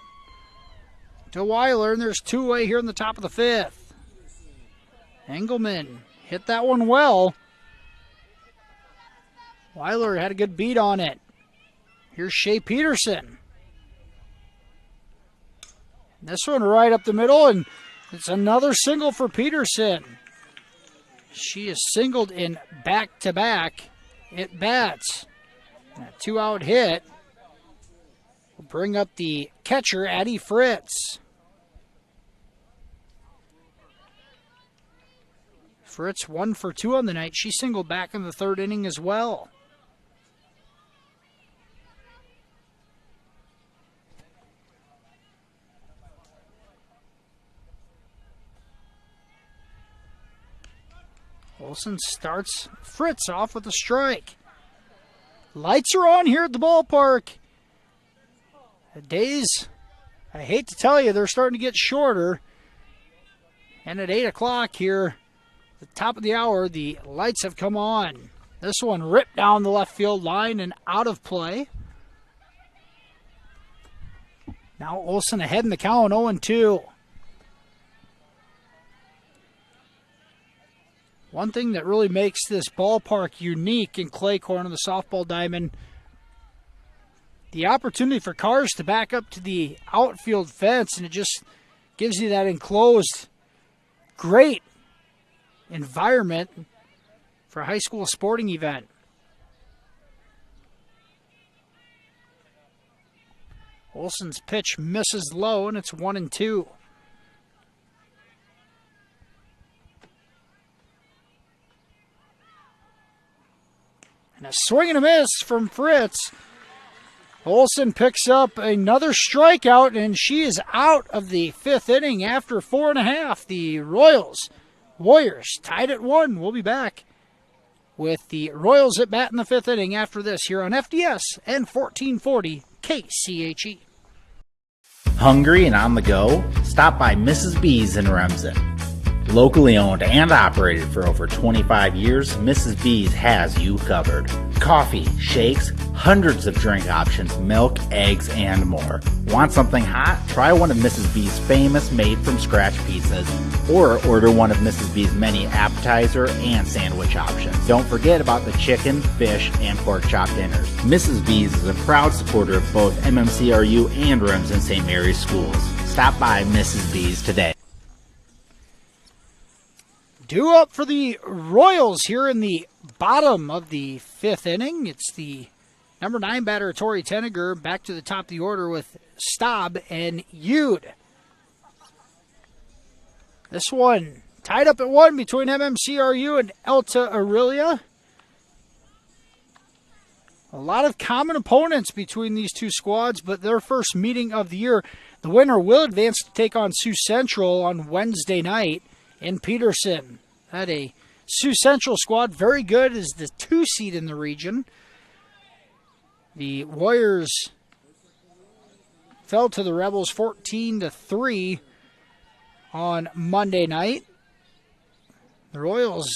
to Weiler, and there's two away here in the top of the fifth. Engelman hit that one well. Weiler had a good beat on it. Here's Shea Peterson. This one right up the middle, and it's another single for Peterson. She is singled in back-to-back at-bats. A two-out hit will bring up the catcher, Addie Fritz. Fritz 1 for 2 on the night. She singled back in the third inning as well. Olsen starts Fritz off with a strike. Lights are on here at the ballpark. The days, I hate to tell you, they're starting to get shorter. And at 8 o'clock here, the top of the hour, the lights have come on. This one ripped down the left field line and out of play. Now Olsen ahead in the count, 0-2. One thing that really makes this ballpark unique in Claycorn on the softball diamond, the opportunity for cars to back up to the outfield fence, and it just gives you that enclosed, great environment for a high school sporting event. Olsen's pitch misses low, and it's 1-2. And a swing and a miss from Fritz. Olsen picks up another strikeout, and she is out of the fifth inning after 4.5. The Warriors tied at 1. We'll be back with the Royals at bat in the fifth inning after this here on FDS and 1440 KCHE. Hungry and on the go? Stop by Mrs. B's in Remsen. Locally owned and operated for over 25 years, Mrs. B's has you covered. Coffee, shakes, hundreds of drink options, milk, eggs, and more. Want something hot? Try one of Mrs. B's famous made-from-scratch pizzas, or order one of Mrs. B's many appetizer and sandwich options. Don't forget about the chicken, fish, and pork chop dinners. Mrs. B's is a proud supporter of both MMCRU and Remsen St. Mary's schools. Stop by Mrs. B's today. Due up for the Royals here in the bottom of the fifth inning. It's the number 9 batter, Tori Tenniger, back to the top of the order with Staub and Yude. This one tied up at 1 between MMCRU and Alta-Aurelia. A lot of common opponents between these two squads, but their first meeting of the year. The winner will advance to take on Sioux Central on Wednesday night in Peterson. Had a Sioux Central squad, very good, is the 2 seed in the region. The Warriors fell to the Rebels 14-3 on Monday night. The Royals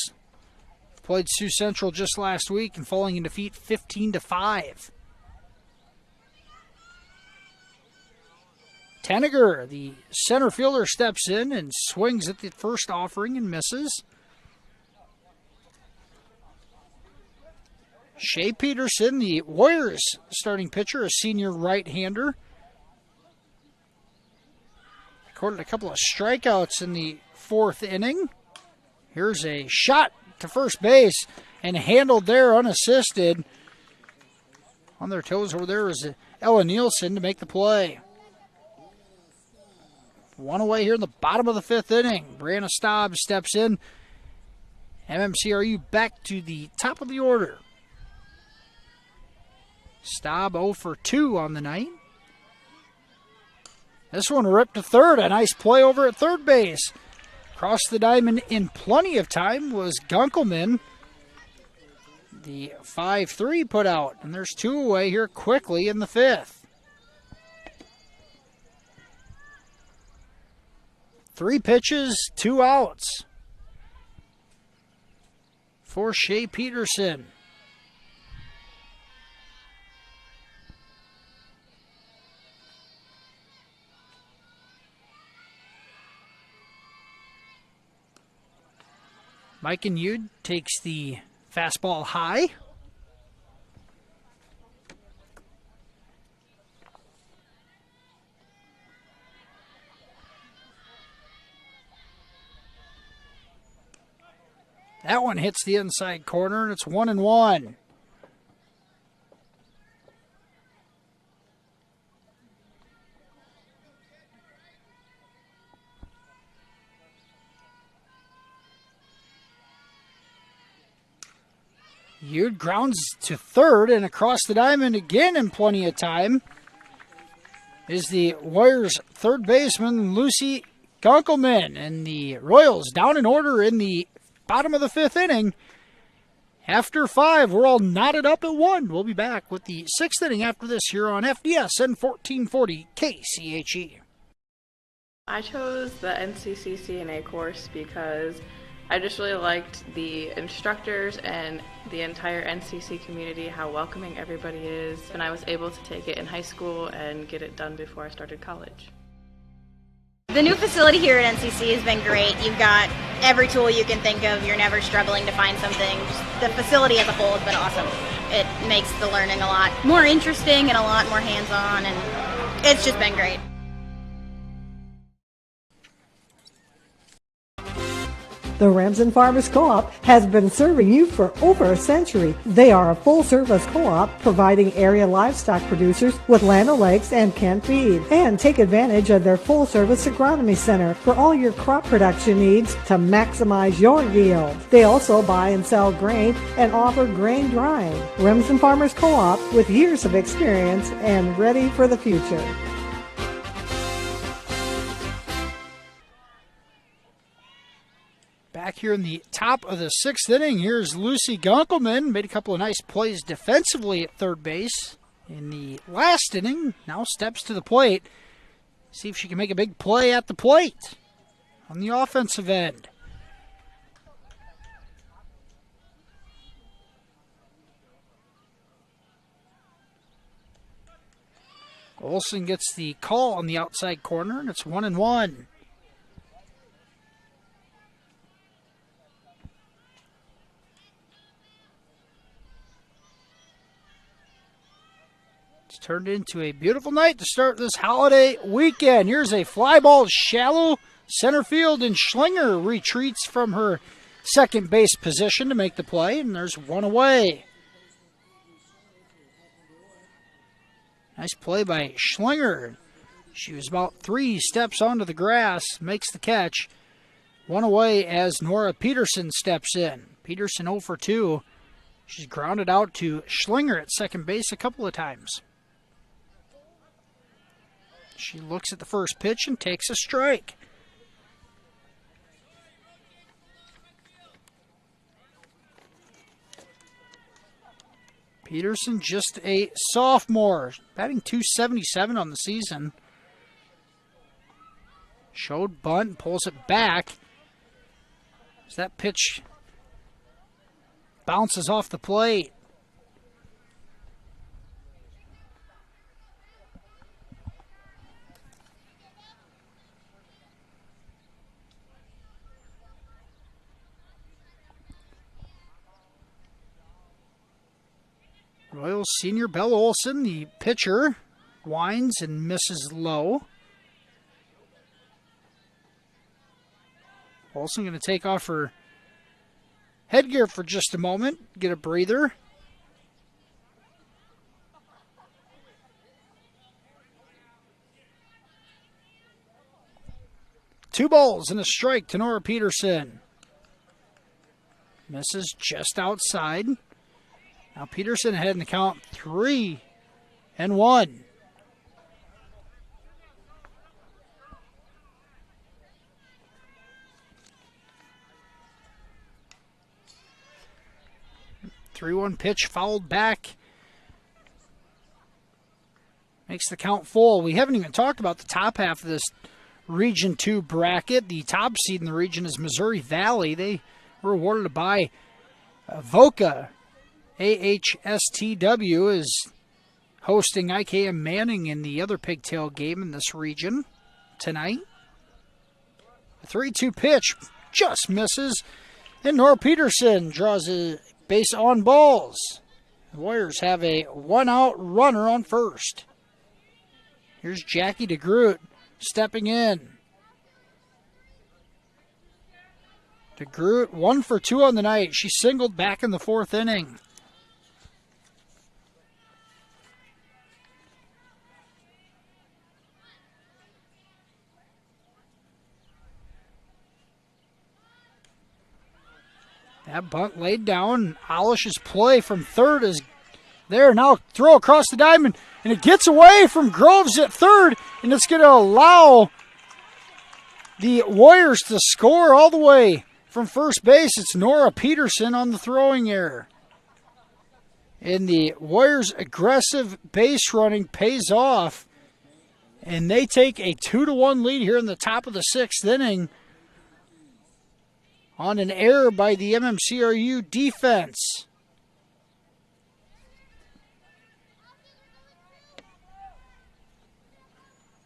played Sioux Central just last week and falling in defeat 15-5. Tenniger, the center fielder, steps in and swings at the first offering and misses. Shea Peterson, the Warriors starting pitcher, a senior right-hander, recorded a couple of strikeouts in the fourth inning. Here's a shot to first base and handled there unassisted. On their toes over there is Ella Nielsen to make the play. One away here in the bottom of the fifth inning. Brianna Staub steps in. MMCRU back to the top of the order. Staub 0 for 2 on the night. This one ripped to third. A nice play over at third base. Across the diamond in plenty of time was Gunkelman. The 5-3 put out. And there's 2 away here quickly in the fifth. 3 pitches, 2 outs for Shea Peterson. Mike Yud takes the fastball high. That one hits the inside corner, and it's 1-1. Yud grounds to third, and across the diamond again in plenty of time is the Warriors' third baseman, Lucy Gunkelman. And the Royals down in order in the bottom of the 5th inning. After 5, we're all knotted up at 1. We'll be back with the 6th inning after this here on FDS and 1440 KCHE. I chose the NCC CNA course because I just really liked the instructors and the entire NCC community, how welcoming everybody is, and I was able to take it in high school and get it done before I started college. The new facility here at NCC has been great. You've got every tool you can think of. You're never struggling to find something. Just the facility as a whole has been awesome. It makes the learning a lot more interesting and a lot more hands-on, and it's just been great. The Remsen Farmers Co-op has been serving you for over a century. They are a full-service co-op providing area livestock producers with land o'lakes and canned feed. And take advantage of their full-service agronomy center for all your crop production needs to maximize your yield. They also buy and sell grain and offer grain drying. Remsen Farmers Co-op with years of experience and ready for the future. Back here in the top of the 6th inning, here's Lucy Gunkelman. Made a couple of nice plays defensively at third base in the last inning. Now steps to the plate. See if she can make a big play at the plate on the offensive end. Olsen gets the call on the outside corner, and it's 1-1. Turned into a beautiful night to start this holiday weekend. Here's a fly ball shallow center field, and Schlinger retreats from her second base position to make the play, and there's one away. Nice play by Schlinger. She was about 3 steps onto the grass, makes the catch. One away as Nora Peterson steps in. Peterson 0 for 2. She's grounded out to Schlinger at second base a couple of times. She looks at the first pitch and takes a strike. Peterson, just a sophomore, batting .277 on the season. Showed bunt, pulls it back. As that pitch bounces off the plate. Royals senior Bella Olsen, the pitcher, winds and misses low. Olsen going to take off her headgear for just a moment, get a breather. Two balls and a strike to Nora Peterson. Misses just outside. Now Peterson ahead in the count 3-1. 3-1 pitch fouled back. Makes the count full. We haven't even talked about the top half of this Region 2 bracket. The top seed in the region is Missouri Valley. They were awarded a bye. Voca AHSTW is hosting IKM Manning in the other pigtail game in this region tonight. The 3-2 pitch just misses, and Nora Peterson draws a base on balls. The Warriors have a one-out runner on first. Here's Jackie DeGroot stepping in. DeGroot 1 for 2 on the night. She singled back in the 4th inning. That bunt laid down. Olish's play from third is there. Now throw across the diamond, and it gets away from Groves at third, and it's going to allow the Warriors to score all the way from first base. It's Nora Peterson on the throwing error. And the Warriors' aggressive base running pays off, and they take a 2-1 lead here in the top of the 6th inning on an error by the MMCRU defense.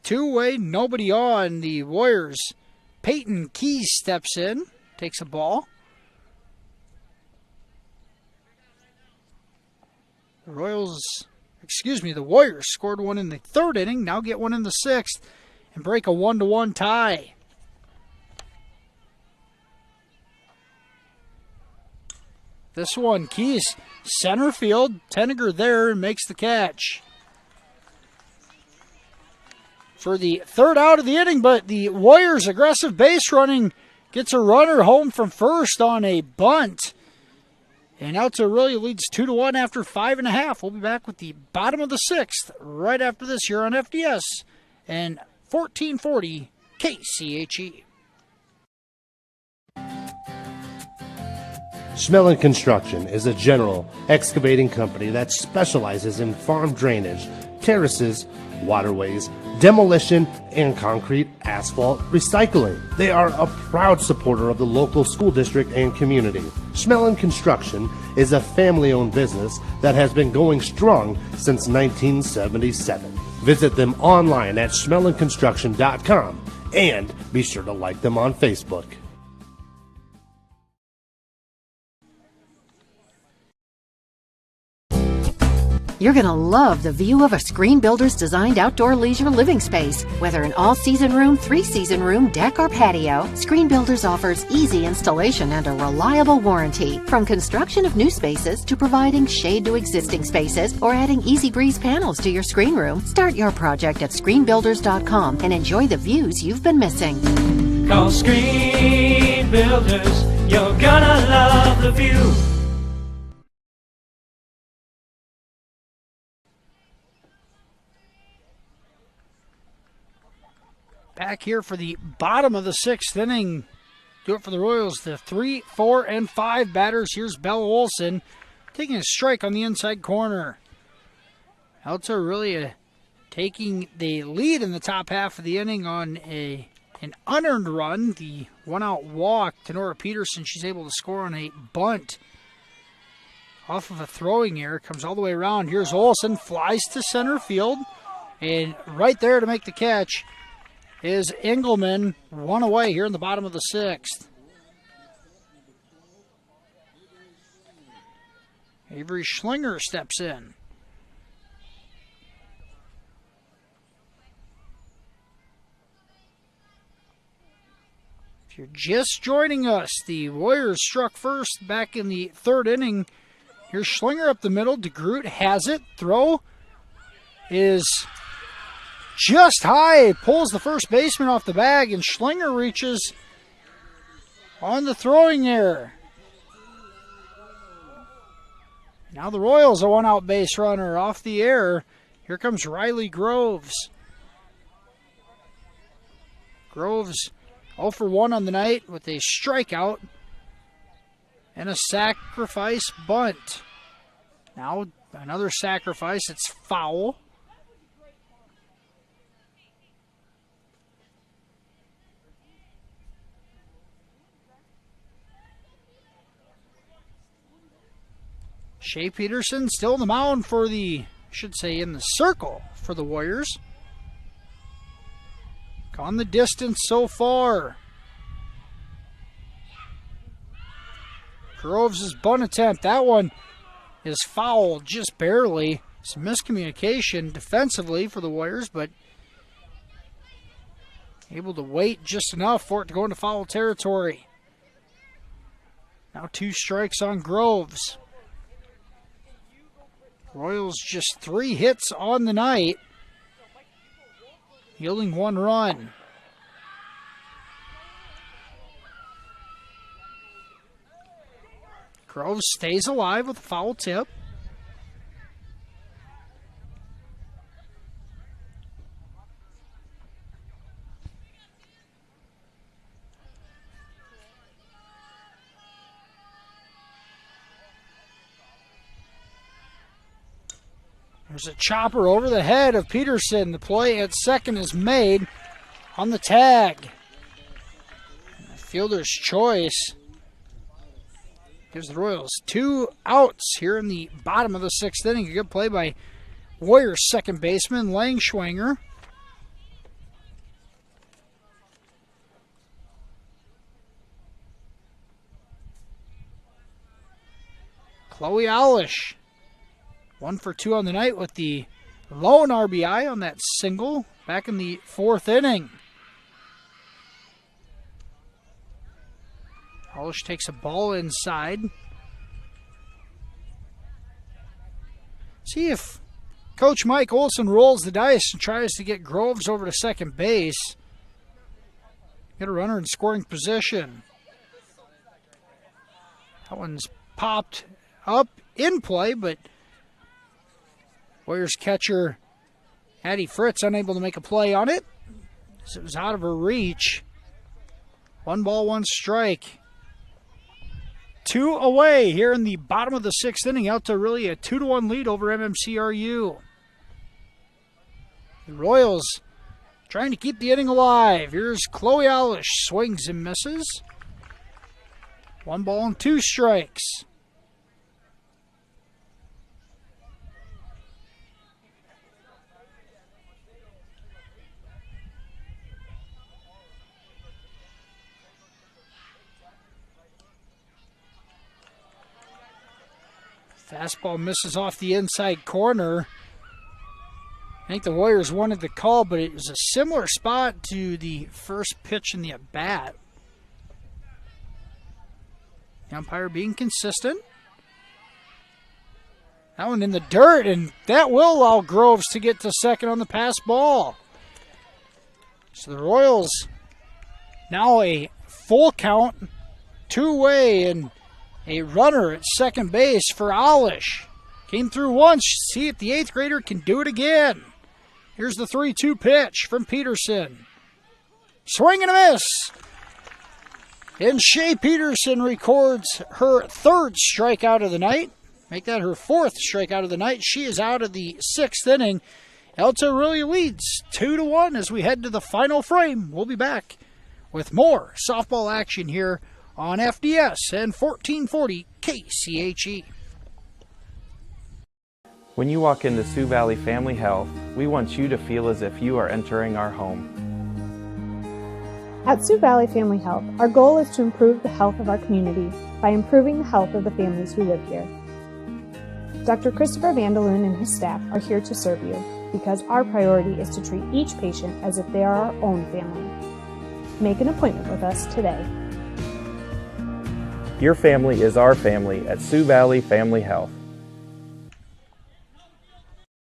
Two-way, nobody on. The Warriors. Peyton Keys steps in, takes a ball. The Warriors scored one in the 3rd inning, now get one in the 6th, and break a 1-1 tie. This one, Keys, center field. Tenniger there and makes the catch for the 3rd out of the inning, but the Warriors' aggressive base running gets a runner home from first on a bunt. And Alta-Aurelia leads 2-1 after 5.5. We'll be back with the bottom of the 6th right after this here on FDS and 1440 KCHE. Schmelling Construction is a general excavating company that specializes in farm drainage, terraces, waterways, demolition, and concrete asphalt recycling. They are a proud supporter of the local school district and community. Schmelling Construction is a family-owned business that has been going strong since 1977. Visit them online at schmellingconstruction.com and be sure to like them on Facebook. You're going to love the view of a Screen Builder's designed outdoor leisure living space. Whether an all-season room, 3-season room, deck, or patio, Screen Builders offers easy installation and a reliable warranty. From construction of new spaces to providing shade to existing spaces or adding Easy Breeze panels to your screen room, start your project at screenbuilders.com and enjoy the views you've been missing. Call Screen Builders. You're gonna love the view. Back here for the bottom of the 6th inning. Do it for the Royals. The 3, 4, and 5 batters. Here's Bella Olson taking a strike on the inside corner. Alta-Aurelia taking the lead in the top half of the inning on an unearned run. The one-out walk to Nora Peterson. She's able to score on a bunt off of a throwing error. Comes all the way around. Here's Olson. Flies to center field. And right there to make the catch is Engelman, one away here in the bottom of the 6th. Avery Schlinger steps in. If you're just joining us, the Warriors struck first back in the 3rd inning. Here's Schlinger up the middle. DeGroot has it. Throw is just high, pulls the first baseman off the bag, and Schlinger reaches on the throwing error. Now the Royals a one-out base runner off the error. Here comes Riley Groves. Groves 0 for 1 on the night with a strikeout and a sacrifice bunt. Now another sacrifice, it's foul. Shea Peterson still in the mound for the, in the circle for the Warriors. Gone the distance so far. Groves' bunt attempt. That one is foul just barely. Some miscommunication defensively for the Warriors, but able to wait just enough for it to go into foul territory. Now 2 strikes on Groves. Royals just 3 hits on the night, yielding 1 run. Groves stays alive with a foul tip. There's a chopper over the head of Peterson. The play at second is made on the tag. And the fielder's choice gives the Royals 2 outs here in the bottom of the 6th inning. A good play by Warriors second baseman Langschwanger. Chloe Alish, 1 for 2 on the night with the lone RBI on that single back in the 4th inning. Alish takes a ball inside. See if Coach Mike Olson rolls the dice and tries to get Groves over to second base. Get a runner in scoring position. That one's popped up in play, but Warriors catcher Addie Fritz unable to make a play on it, as it was out of her reach. 1 ball, 1 strike. 2 away here in the bottom of the 6th inning. Alta-Aurelia a 2-1 lead over MMCRU. The Royals trying to keep the inning alive. Here's Chloe Alish, swings and misses. 1 ball and 2 strikes. Fastball misses off the inside corner. I think the Warriors wanted the call, but it was a similar spot to the first pitch in the at-bat. The umpire being consistent. That one in the dirt, and that will allow Groves to get to second on the pass ball. So the Royals now a full count, 2-away, and a runner at second base for Alish. Came through once. See if the 8th grader can do it again. Here's the 3-2 pitch from Peterson. Swing and a miss. And Shea Peterson records her 3rd strikeout of the night. Make that her 4th strikeout of the night. She is out of the 6th inning. Alta-Aurelia leads 2-1 as we head to the final frame. We'll be back with more softball action here on FDS and 1440 KCHE. When you walk into Sioux Valley Family Health, we want you to feel as if you are entering our home. At Sioux Valley Family Health, our goal is to improve the health of our community by improving the health of the families who live here. Dr. Christopher Vandaloon and his staff are here to serve you because our priority is to treat each patient as if they are our own family. Make an appointment with us today. Your family is our family at Sioux Valley Family Health.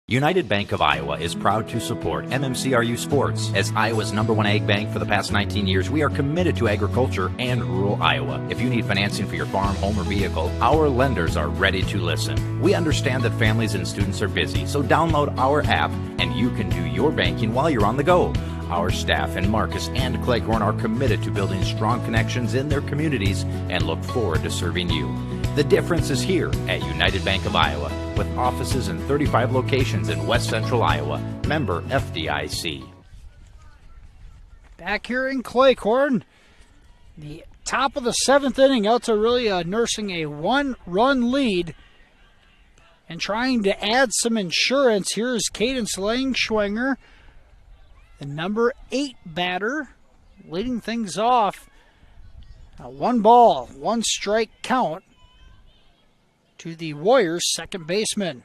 United Bank of Iowa is proud to support MMCRU sports. As Iowa's #1 ag bank for the past 19 years, we are committed to agriculture and rural Iowa. If you need financing for your farm, home, or vehicle, our lenders are ready to listen. We understand that families and students are busy, so download our app and you can do your banking while you're on the go. Our staff in Marcus and Cleghorn are committed to building strong connections in their communities and look forward to serving you. The difference is here at United Bank of Iowa, with offices in 35 locations in West Central Iowa. Member FDIC. Back here in Cleghorn, the top of the 7th inning, Alta-Aurelia nursing a 1-run lead And trying to add some insurance, here's Cadence Langschwinger, the number 8 batter, leading things off. A 1 ball, 1 strike count to the Warriors' second baseman.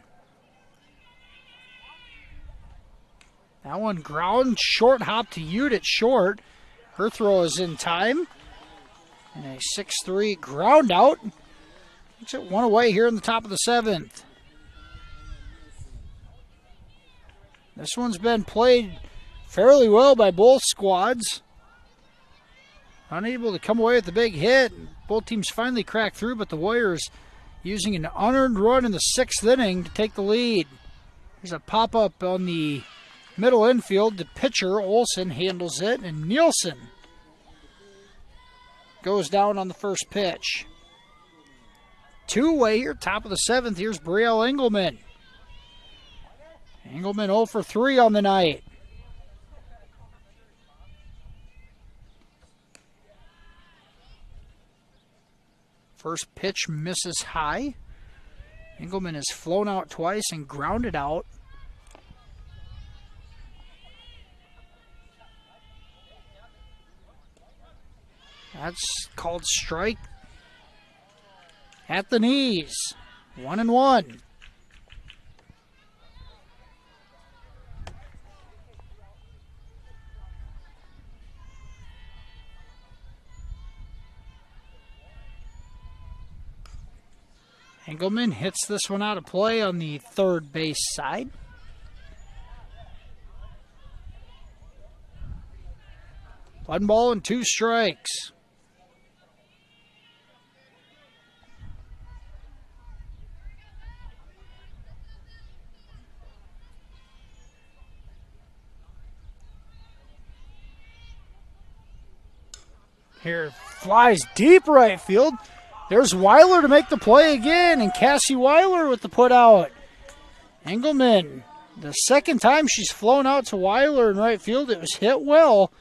That one ground, short hop to Ute at short. Her throw is in time. And a 6-3 ground out. Makes it 1 away here in the top of the 7th. This one's been played fairly well by both squads. Unable to come away with the big hit. Both teams finally cracked through, but the Warriors using an unearned run in the 6th inning to take the lead. There's a pop-up on the middle infield. The pitcher, Olsen, handles it, and Nielsen goes down on the first pitch. 2 away here, top of the 7th. Here's Brielle Engelman. Engelman 0 for 3 on the night. First pitch misses high. Engelman has flown out twice and grounded out. That's called strike at the knees. 1-1. Engelman hits this one out of play on the third base side. One ball and 2 strikes. Here, flies deep right field. There's Weiler to make the play again, and Cassie Weiler with the put out. Engelman, the second time she's flown out to Weiler in right field, it was hit well,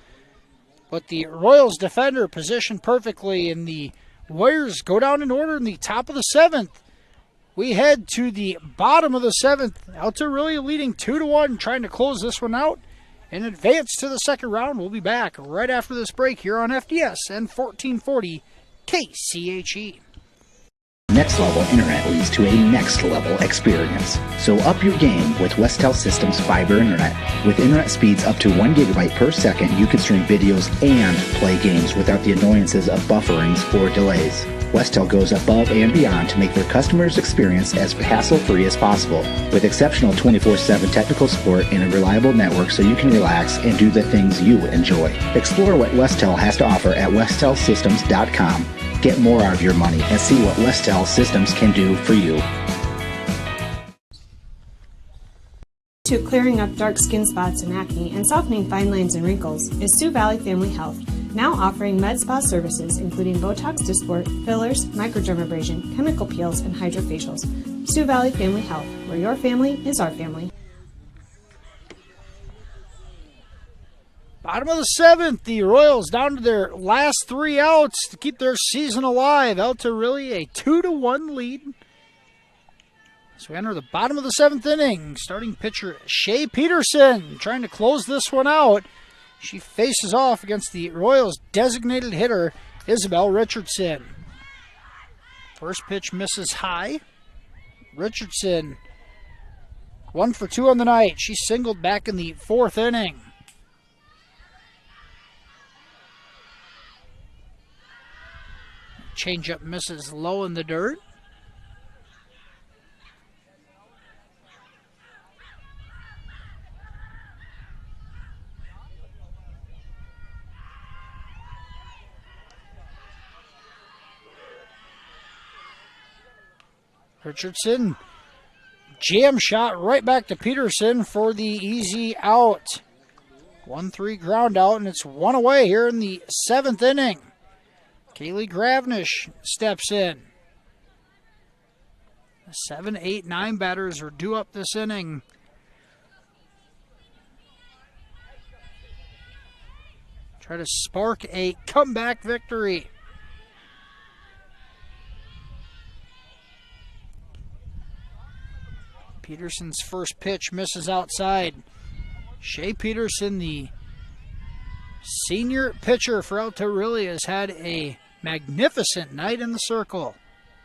but the Royals defender positioned perfectly, and the Warriors go down in order in the top of the 7th. We head to the bottom of the 7th. Alta-Aurelia leading 2-1, trying to close this one out and advance to the second round. We'll be back right after this break here on FDS and 1440 KCHE. Next level internet leads to a next level experience. So up your game with Westel Systems Fiber Internet. With internet speeds up to 1 gigabyte per second, you can stream videos and play games without the annoyances of bufferings or delays. Westel goes above and beyond to make their customers' experience as hassle-free as possible, with exceptional 24/7 technical support and a reliable network so you can relax and do the things you enjoy. Explore what Westel has to offer at westelsystems.com. Get more out of your money and see what Westel Systems can do for you. To clearing up dark skin spots and acne and softening fine lines and wrinkles is Sioux Valley Family Health, now offering med spa services including Botox Dysport, fillers, microdermabrasion, chemical peels, and hydrofacials. Sioux Valley Family Health, where your family is our family. Bottom of the 7th, the Royals down to their last 3 outs to keep their season alive. Alta-Aurelia a 2-1 lead. So we enter the bottom of the 7th inning. Starting pitcher Shea Peterson trying to close this one out. She faces off against the Royals' designated hitter, Isabel Richardson. First pitch misses high. Richardson 1 for 2 on the night. She singled back in the 4th inning. Changeup misses low in the dirt. Richardson, jam shot right back to Peterson for the easy out. 1-3 ground out, and it's 1 away here in the 7th inning. Kaylee Gravnish steps in. The 7, 8, 9 batters are due up this inning. Try to spark a comeback victory. Peterson's first pitch misses outside. Shea Peterson, the senior pitcher for Alta-Aurelia, has had a magnificent night in the circle,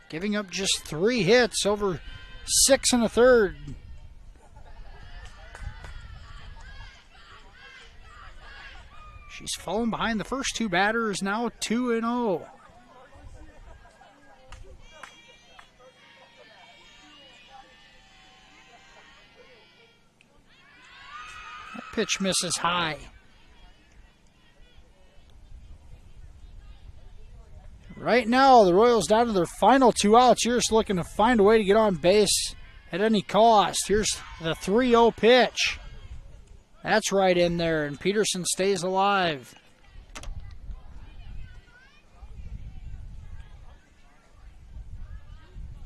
giving up just 3 hits over 6 1/3. She's fallen behind the first 2 batters, now 2-0. That pitch misses high. Right now, the Royals down to their final 2 outs. You're just looking to find a way to get on base at any cost. Here's the 3-0 pitch. That's right in there, and Peterson stays alive.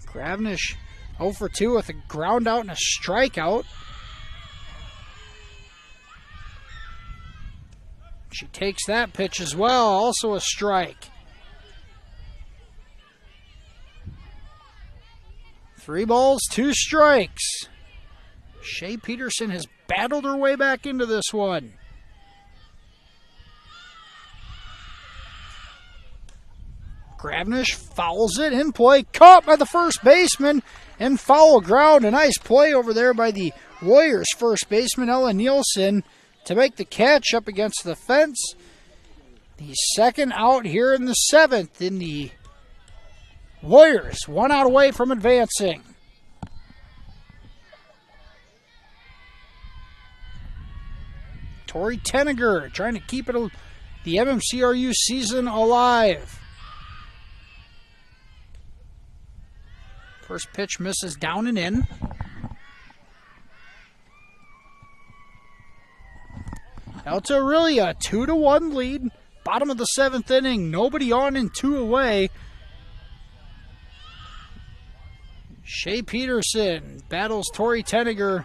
Gravnish 0 for 2 with a ground out and a strikeout. She takes that pitch as well, also a strike. 3 balls, 2 strikes. Shea Peterson has battled her way back into this one. Gravnish fouls it in play, caught by the first baseman, and foul ground. A nice play over there by the Warriors first baseman, Ella Nielsen, to make the catch up against the fence. The second out here in the 7th, in the Warriors 1 out away from advancing. Tori Tenniger trying to keep it the MMCRU season alive. First pitch misses down and in. Alta-Aurelia 2-1 lead. Bottom of the 7th inning. Nobody on and 2 away. Shea Peterson battles Tori Tenniger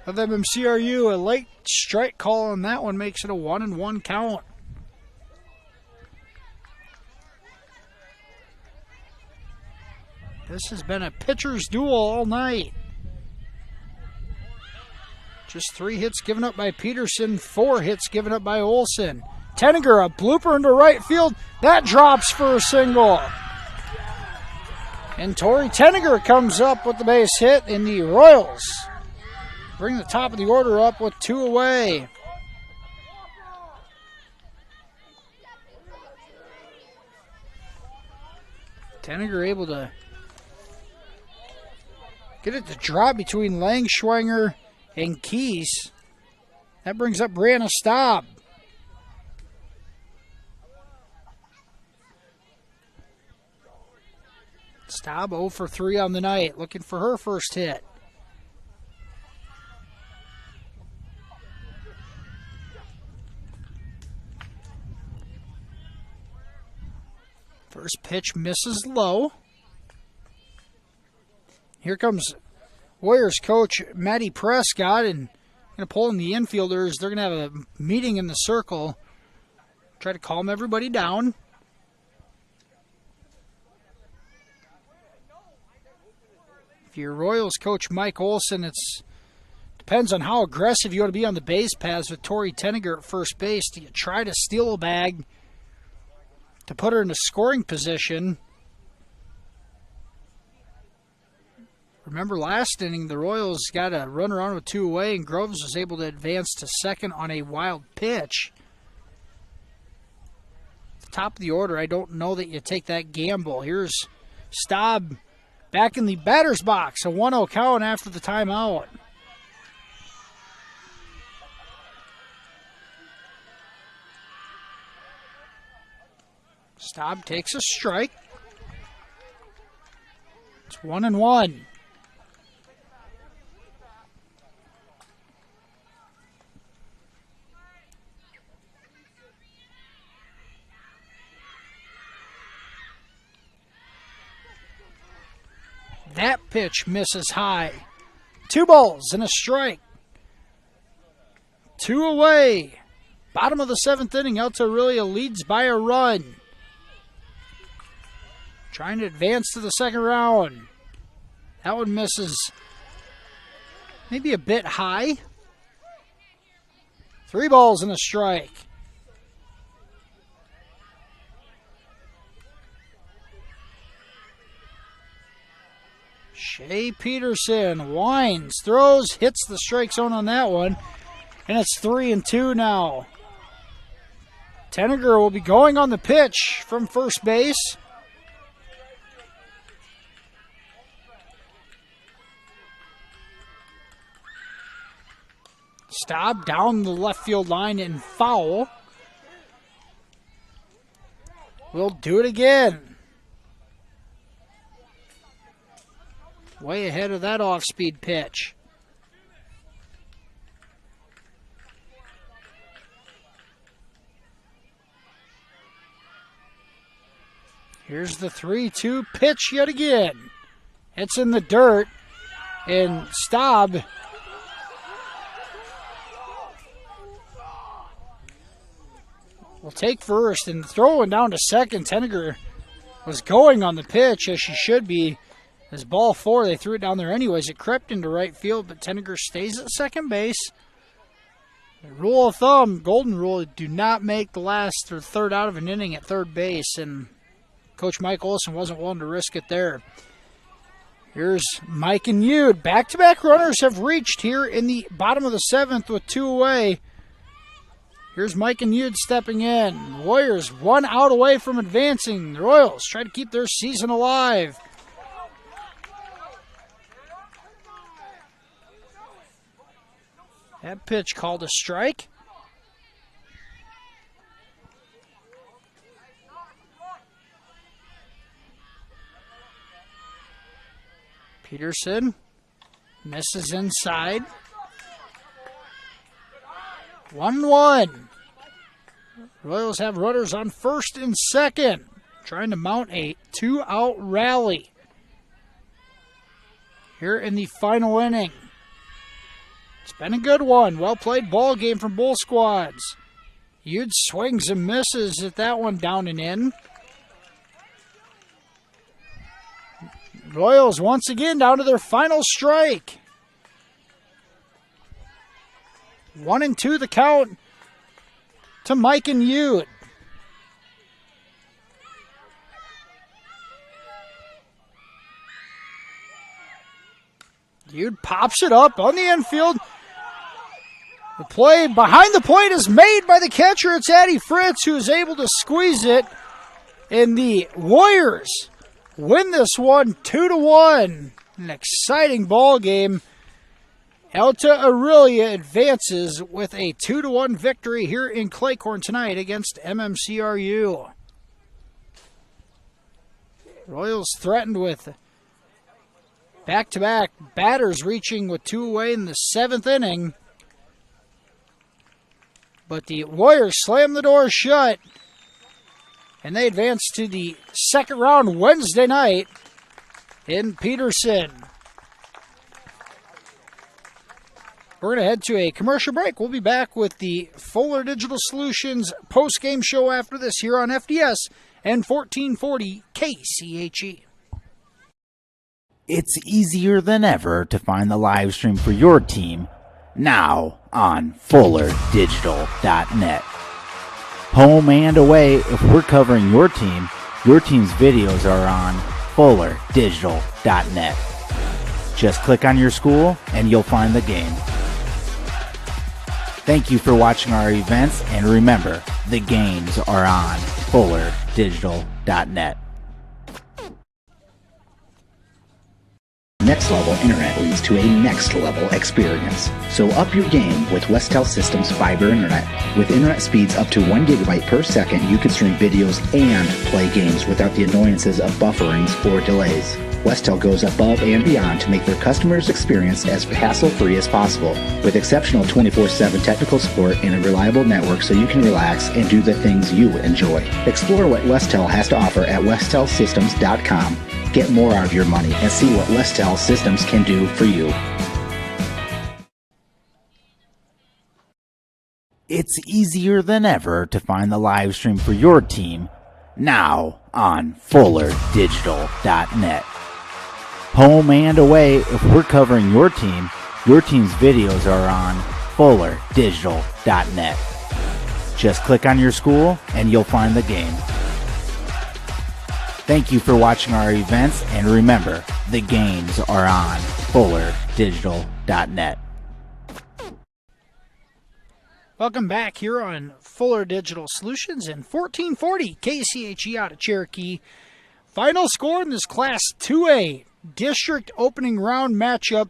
of MMCRU. A late strike call on that one makes it a 1-1 count. This has been a pitcher's duel all night. Just 3 hits given up by Peterson, 4 hits given up by Olsen. Tenniger, a blooper into right field. That drops for a single. And Tori Tenniger comes up with the base hit, and the Royals bring the top of the order up with 2 away. Tenniger able to get it to drop between Langschwanger and Keys. That brings up Brianna Staub. Staub 0 for 3 on the night, looking for her first hit. First pitch misses low. Here comes Warriors coach Maddie Prescott, and going to pull in the infielders. They're going to have a meeting in the circle, try to calm everybody down. If you're Royals coach Mike Olsen, it depends on how aggressive you want to be on the base paths with Tori Tenniger at first base. Do you try to steal a bag to put her in a scoring position? Remember last inning, the Royals got a run around with 2 away, and Groves was able to advance to second on a wild pitch. At the top of the order, I don't know that you take that gamble. Here's Staub back in the batter's box, a 1-0 count after the timeout. Staub takes a strike. It's 1-1. That pitch misses high. 2 balls and a strike. 2 away. Bottom of the 7th inning, Alta-Aurelia leads by a run. Trying to advance to the second round. That one misses maybe a bit high. 3 balls and a strike. Shea Peterson winds, throws, hits the strike zone on that one. And it's 3-2 now. Tenniger will be going on the pitch from first base. Staub down the left field line and foul. We'll do it again. Way ahead of that off-speed pitch. Here's the 3-2 pitch yet again. It's in the dirt, and Staub will take first and throwing down to second. Tenniger was going on the pitch as she should be. As ball 4, they threw it down there anyways. It crept into right field, but Tenniger stays at second base. The rule of thumb, golden rule, do not make the last or third out of an inning at third base, and Coach Mike Olson wasn't willing to risk it there. Here's Mike and Yude. Back-to-back runners have reached here in the bottom of the 7th with 2 away. Here's Mike and Yude stepping in. Warriors 1 out away from advancing. The Royals try to keep their season alive. That pitch called a strike. Peterson misses inside. 1-1. Royals have runners on first and second, trying to mount a 2-out rally here in the final inning. It's been a good one. Well-played ball game from both squads. Yude swings and misses at that one down and in. Royals once again down to their final strike. 1-2 the count to Mike and Yude. Yude pops it up on the infield. The play behind the plate is made by the catcher. It's Addie Fritz who is able to squeeze it. And the Warriors win this one 2-1. An exciting ball game. Alta-Aurelia advances with a 2-1 victory here in Claycorn tonight against MMCRU. Royals threatened with back-to-back batters reaching with 2 away in the 7th inning. But the Warriors slam the door shut, and they advance to the second round Wednesday night in Peterson. We're going to head to a commercial break. We'll be back with the Fuller Digital Solutions post-game show after this here on FDS and 1440 KCHE. It's easier than ever to find the live stream for your team now on FullerDigital.net. Home and away, if we're covering your team's videos are on FullerDigital.net. Just click on your school and you'll find the game. Thank you for watching our events, and remember, the games are on FullerDigital.net. Next level internet leads to a next level experience. So up your game with Westel Systems Fiber Internet. With internet speeds up to 1 gigabyte per second, you can stream videos and play games without the annoyances of bufferings or delays. Westel goes above and beyond to make their customers' experience as hassle-free as possible, with exceptional 24/7 technical support and a reliable network so you can relax and do the things you enjoy. Explore what Westel has to offer at WestelSystems.com. Get more out of your money and see what Westel Systems can do for you. It's easier than ever to find the live stream for your team now on FullerDigital.net. Home and away, if we're covering your Your team's videos are on fullerdigital.net. Just click on your school and you'll find the game. Thank you for watching our events, and remember, the games are on fullerdigital.net. Welcome back here on Fuller Digital Solutions and 1440 KCHE out of Cherokee. Final score in this Class 2A district opening round matchup.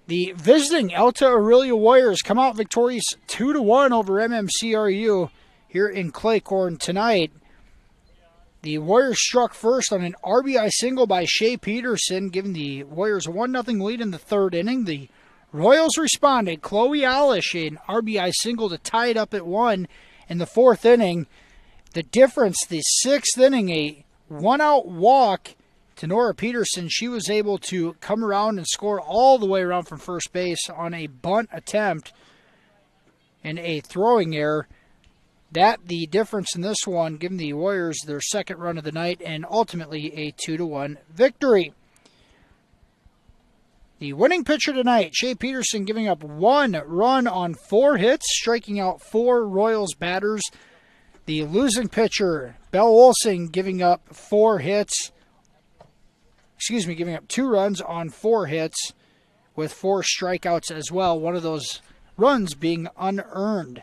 The visiting Alta-Aurelia Warriors come out victorious 2-1 over MMCRU here in Claycorn tonight. The Warriors struck first on an RBI single by Shea Peterson, giving the Warriors a 1-0 lead in the third inning. The Royals responded. Chloe Alish, an RBI single to tie it up at 1 in the fourth inning. The difference, the sixth inning, a one-out walk to Nora Peterson. She was able to come around and score all the way around from first base on a bunt attempt and a throwing error. That the difference in this one, giving the Warriors their second run of the night and ultimately a 2-1 victory. The winning pitcher tonight, Shea Peterson, giving up 1 run on 4 hits, striking out 4 Royals batters. The losing pitcher, Belle Olsen, giving up 2 runs on 4 hits with 4 strikeouts as well. One of those runs being unearned.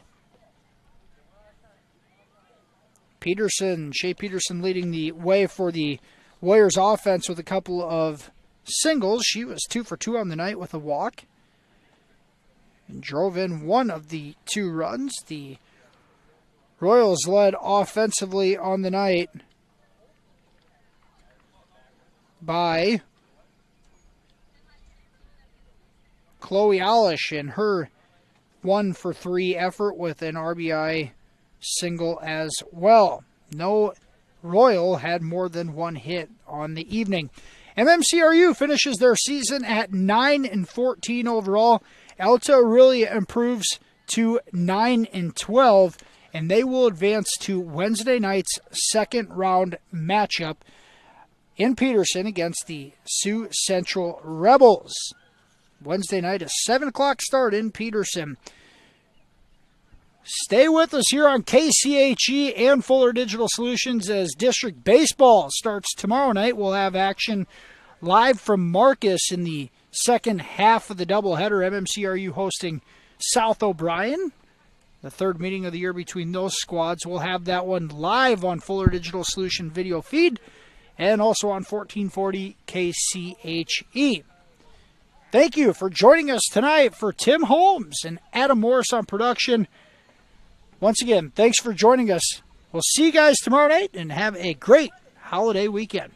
Shea Peterson leading the way for the Warriors offense with a couple of singles. She was 2 for 2 on the night with a walk and drove in 1 of the 2 runs. The Royals led offensively on the night by Chloe Alish in her 1 for 3 effort with an RBI single as well. No Royal had more than 1 hit on the evening. MMCRU finishes their season at 9-14 overall. Alta-Aurelia improves to 9-12, and they will advance to Wednesday night's second round matchup in Peterson against the Sioux Central Rebels. Wednesday night, a 7 o'clock start in Peterson. Stay with us here on KCHE and Fuller Digital Solutions as District Baseball starts tomorrow night. We'll have action live from Marcus in the second half of the doubleheader. MMCRU hosting South O'Brien, the third meeting of the year between those squads. We'll have that one live on Fuller Digital Solution video feed and also on 1440 KCHE. Thank you for joining us tonight. For Tim Holmes and Adam Morris on production, once again, thanks for joining us. We'll see you guys tomorrow night and have a great holiday weekend.